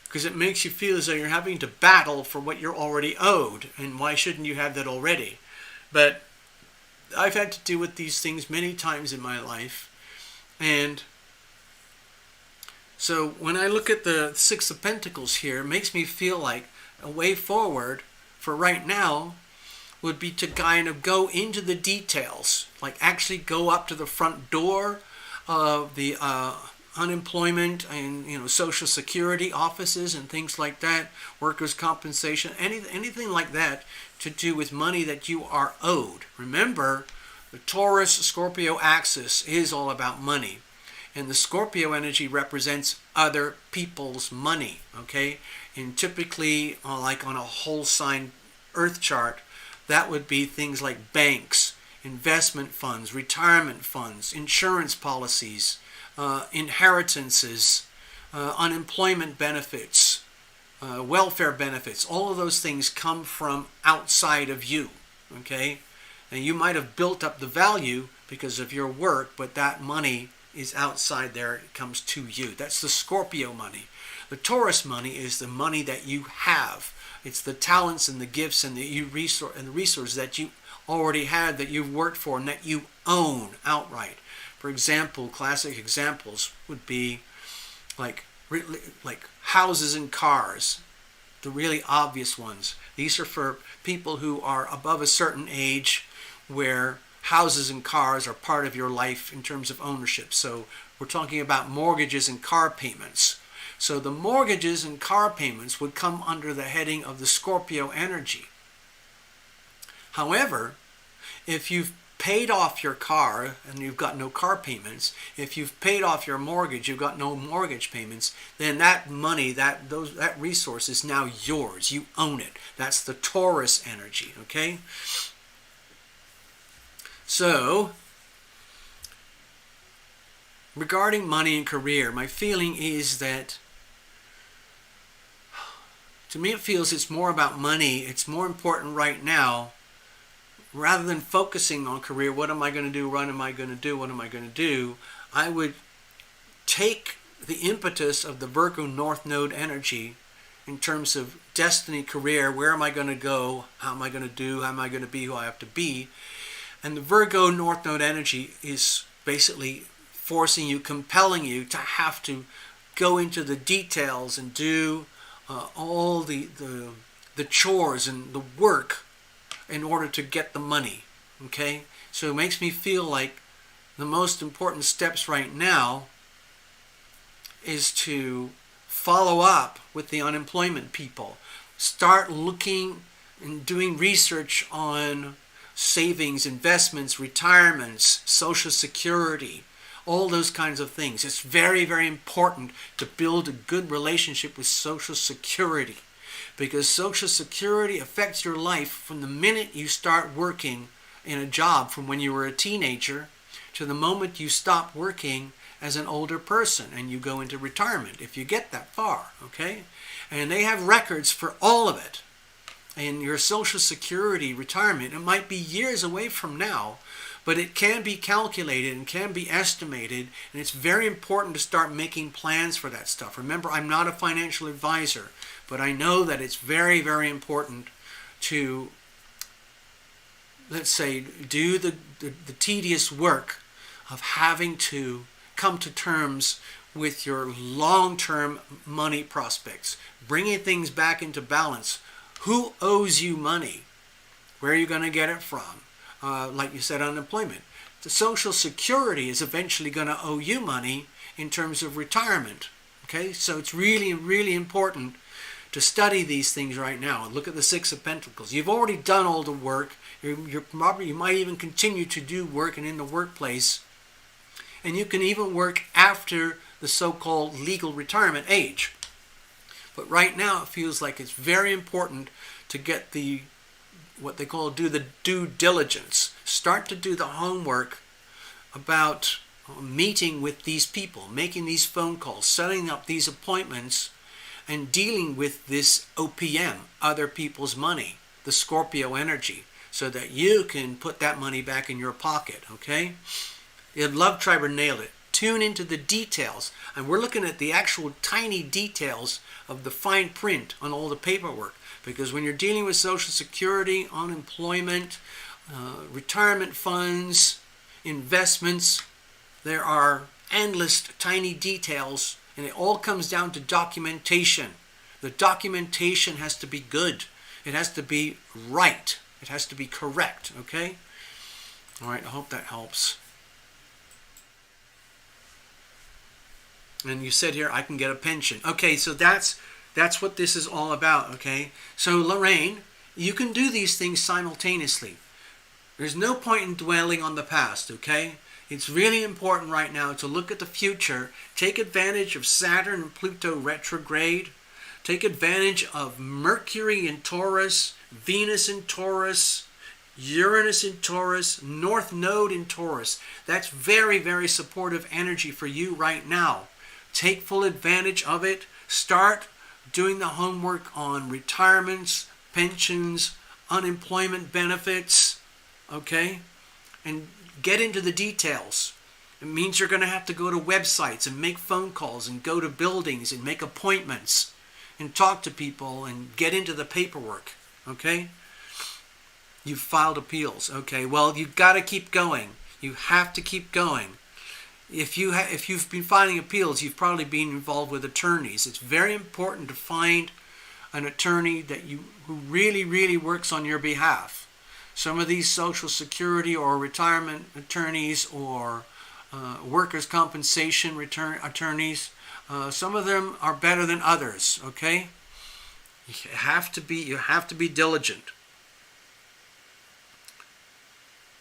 because it makes you feel as though you're having to battle for what you're already owed, and why shouldn't you have that already? But I've had to deal with these things many times in my life, and so when I look at the Six of Pentacles here, it makes me feel like a way forward for right now would be to kind of go into the details, like actually go up to the front door of the unemployment and Social Security offices and things like that, workers' compensation, anything like that to do with money that you are owed. Remember, the Taurus-Scorpio axis is all about money. And the Scorpio energy represents other people's money, okay? And typically, like on a whole sign earth chart, that would be things like banks, investment funds, retirement funds, insurance policies, inheritances, unemployment benefits, welfare benefits. All of those things come from outside of you, okay? And you might have built up the value because of your work, but that money is outside there. It comes to you. That's the Scorpio money. The Taurus money is the money that you have. It's the talents and the gifts and the resources that you already had, that you've worked for, and that you own outright. For example, classic examples would be like houses and cars, the really obvious ones. These are for people who are above a certain age, where houses and cars are part of your life in terms of ownership. So we're talking about mortgages and car payments. So the mortgages and car payments would come under the heading of the Scorpio energy. However, if you've paid off your car and you've got no car payments, if you've paid off your mortgage, you've got no mortgage payments, then that money, that resource is now yours. You own it. That's the Taurus energy, okay? So, regarding money and career, my feeling is that, to me it feels it's more about money. It's more important right now, rather than focusing on career. What am I going to do? What am I going to do? What am I going to do? I would take the impetus of the Virgo North Node energy in terms of destiny, career. Where am I going to go? How am I going to do? How am I going to be who I have to be? And the Virgo North Node energy is basically forcing you, compelling you to have to go into the details and do all the chores and the work in order to get the money, okay? So it makes me feel like the most important steps right now is to follow up with the unemployment people. Start looking and doing research on savings, investments, retirements, Social Security, all those kinds of things. It's very, very important to build a good relationship with Social Security, because Social Security affects your life from the minute you start working in a job, from when you were a teenager to the moment you stop working as an older person and you go into retirement, if you get that far, okay? And they have records for all of it. And your Social Security retirement, it might be years away from now, but it can be calculated and can be estimated, and it's very important to start making plans for that stuff. Remember, I'm not a financial advisor, but I know that it's very, very important to, let's say, do the tedious work of having to come to terms with your long-term money prospects, bringing things back into balance. Who owes you money? Where are you going to get it from? Like you said, unemployment. The Social Security is eventually going to owe you money in terms of retirement. Okay, so it's really, really important to study these things right now. Look at the Six of Pentacles. You've already done all the work. You might even continue to do work and in the workplace. And you can even work after the so-called legal retirement age. But right now it feels like it's very important to get what they call do the due diligence. Start to do the homework about meeting with these people, making these phone calls, setting up these appointments, and dealing with this OPM, other people's money, the Scorpio energy, so that you can put that money back in your pocket, okay? The Love Triber nailed it. Tune into the details. And we're looking at the actual tiny details of the fine print on all the paperwork. Because when you're dealing with Social Security, unemployment, retirement funds, investments, there are endless tiny details, and it all comes down to documentation. The documentation has to be good. It has to be right. It has to be correct, okay? All right, I hope that helps. And you said here, I can get a pension. Okay, so that's what this is all about, okay? So Lorraine, you can do these things simultaneously. There's no point in dwelling on the past, okay? It's really important right now to look at the future, take advantage of Saturn and Pluto retrograde, take advantage of Mercury in Taurus, Venus in Taurus, Uranus in Taurus, North Node in Taurus. That's very, very supportive energy for you right now. Take full advantage of it. Start doing the homework on retirements, pensions, unemployment benefits, okay? And get into the details. It means you're going to have to go to websites and make phone calls and go to buildings and make appointments and talk to people and get into the paperwork, okay? You've filed appeals, okay? Well, you've got to keep going. You have to keep going. If you've been filing appeals, you've probably been involved with attorneys. It's very important to find an attorney who really, really works on your behalf. Some of these Social Security or retirement attorneys or workers' compensation attorneys, some of them are better than others. Okay, you have to be diligent.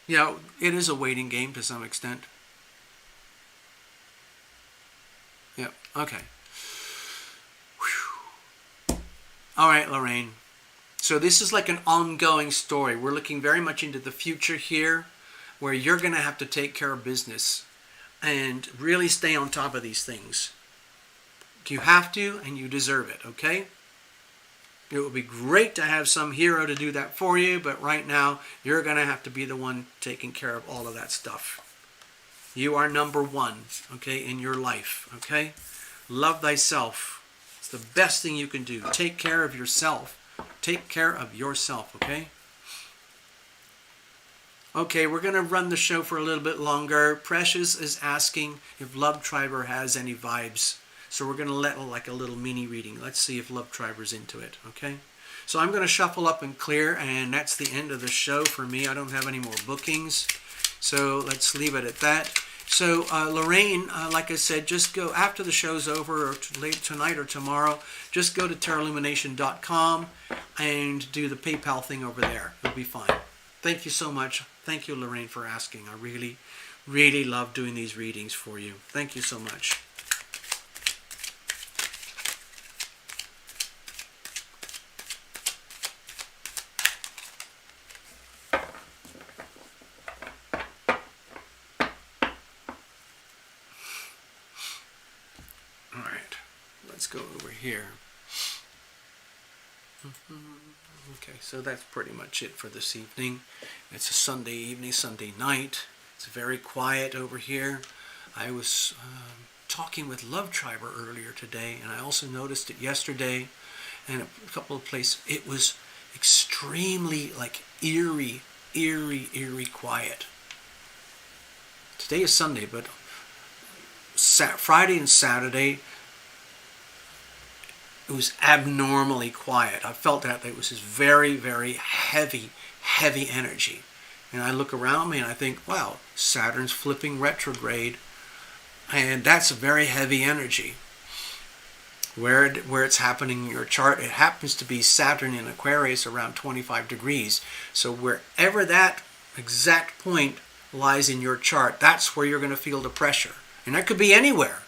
Yeah, it is a waiting game to some extent. Yeah. Okay. Whew. All right, Lorraine. So this is like an ongoing story. We're looking very much into the future here, where you're going to have to take care of business and really stay on top of these things. You have to, and you deserve it, okay? It would be great to have some hero to do that for you, but right now, you're going to have to be the one taking care of all of that stuff. You are number one, okay, in your life, okay? Love thyself. It's the best thing you can do. Take care of yourself. Take care of yourself, okay? Okay, we're going to run the show for a little bit longer. Precious is asking if Love Triber has any vibes. So we're going to let like a little mini reading. Let's see if Love Triber's into it, okay? So I'm going to shuffle up and clear, and that's the end of the show for me. I don't have any more bookings. So let's leave it at that. So Lorraine, like I said, just go after the show's over, or late tonight or tomorrow, just go to terralumination.com and do the PayPal thing over there. It'll be fine. Thank you so much. Thank you, Lorraine, for asking. I really, really love doing these readings for you. Thank you so much. Go over here. Okay, so that's pretty much it for this evening. It's a Sunday evening, Sunday night. It's very quiet over here. I was talking with Love Triber earlier today, and I also noticed it yesterday and a couple of places. It was extremely like eerie quiet. Today is Sunday, but Friday and Saturday, it was abnormally quiet. I felt that it was this very, very heavy energy. And I look around me and I think, wow, Saturn's flipping retrograde, and that's a very heavy energy. Where it's happening in your chart, it happens to be Saturn in Aquarius around 25 degrees. So wherever that exact point lies in your chart, that's where you're going to feel the pressure. And that could be anywhere,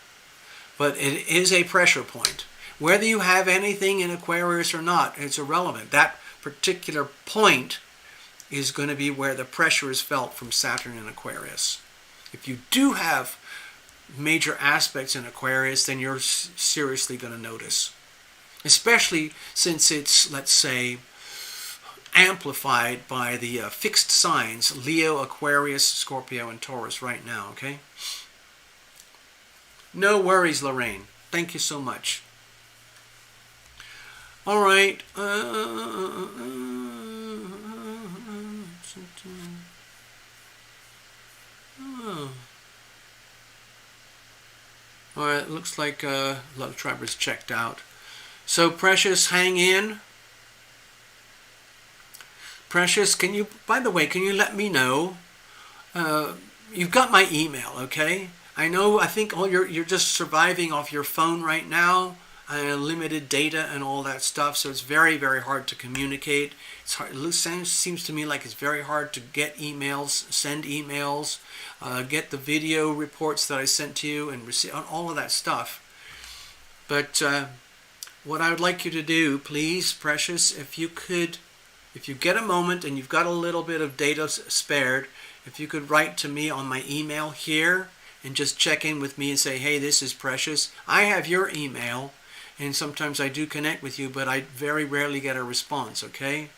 but it is a pressure point. Whether you have anything in Aquarius or not, it's irrelevant. That particular point is going to be where the pressure is felt from Saturn in Aquarius. If you do have major aspects in Aquarius, then you're seriously going to notice. Especially since it's, let's say, amplified by the fixed signs, Leo, Aquarius, Scorpio, and Taurus right now, okay? No worries, Lorraine. Thank you so much. All right. All right, looks like a lot of Tribers checked out. So, Precious, hang in. Precious, by the way, can you let me know? You've got my email, okay? I think you're just surviving off your phone right now, limited data and all that stuff, so it's very, very hard to communicate. It's hard. It seems to me like it's very hard to get emails, send emails, get the video reports that I sent to you, and receive all of that stuff. But what I would like you to do, please, Precious, if you get a moment and you've got a little bit of data spared, if you could write to me on my email here and just check in with me and say, hey, this is Precious. I have your email, and sometimes I do connect with you, but I very rarely get a response, okay?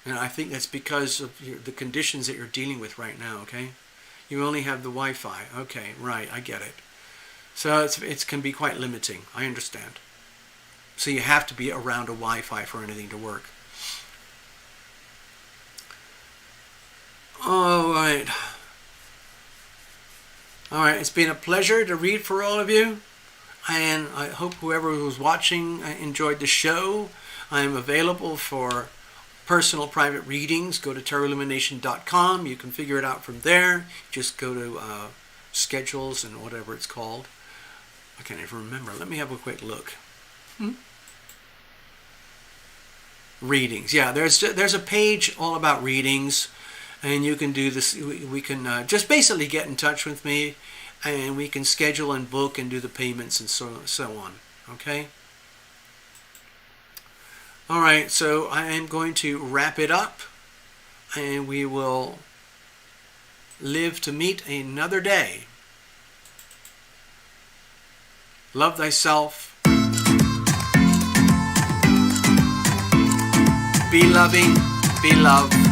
And I think that's because of the conditions that you're dealing with right now, okay? You only have the Wi-Fi. Okay, right, I get it. So it can be quite limiting. I understand. So you have to be around a Wi-Fi for anything to work. All right. All right, it's been a pleasure to read for all of you. And I hope whoever was watching enjoyed the show. I am available for personal private readings. Go to tarotlumination.com. You can figure it out from there. Just go to schedules and whatever it's called. I can't even remember. Let me have a quick look. Readings. Yeah, there's a page all about readings, and you can do this. We can just basically get in touch with me, and we can schedule and book and do the payments and so on. Okay? All right, so I am going to wrap it up, and we will live to meet another day. Love thyself. Be loving, be loved.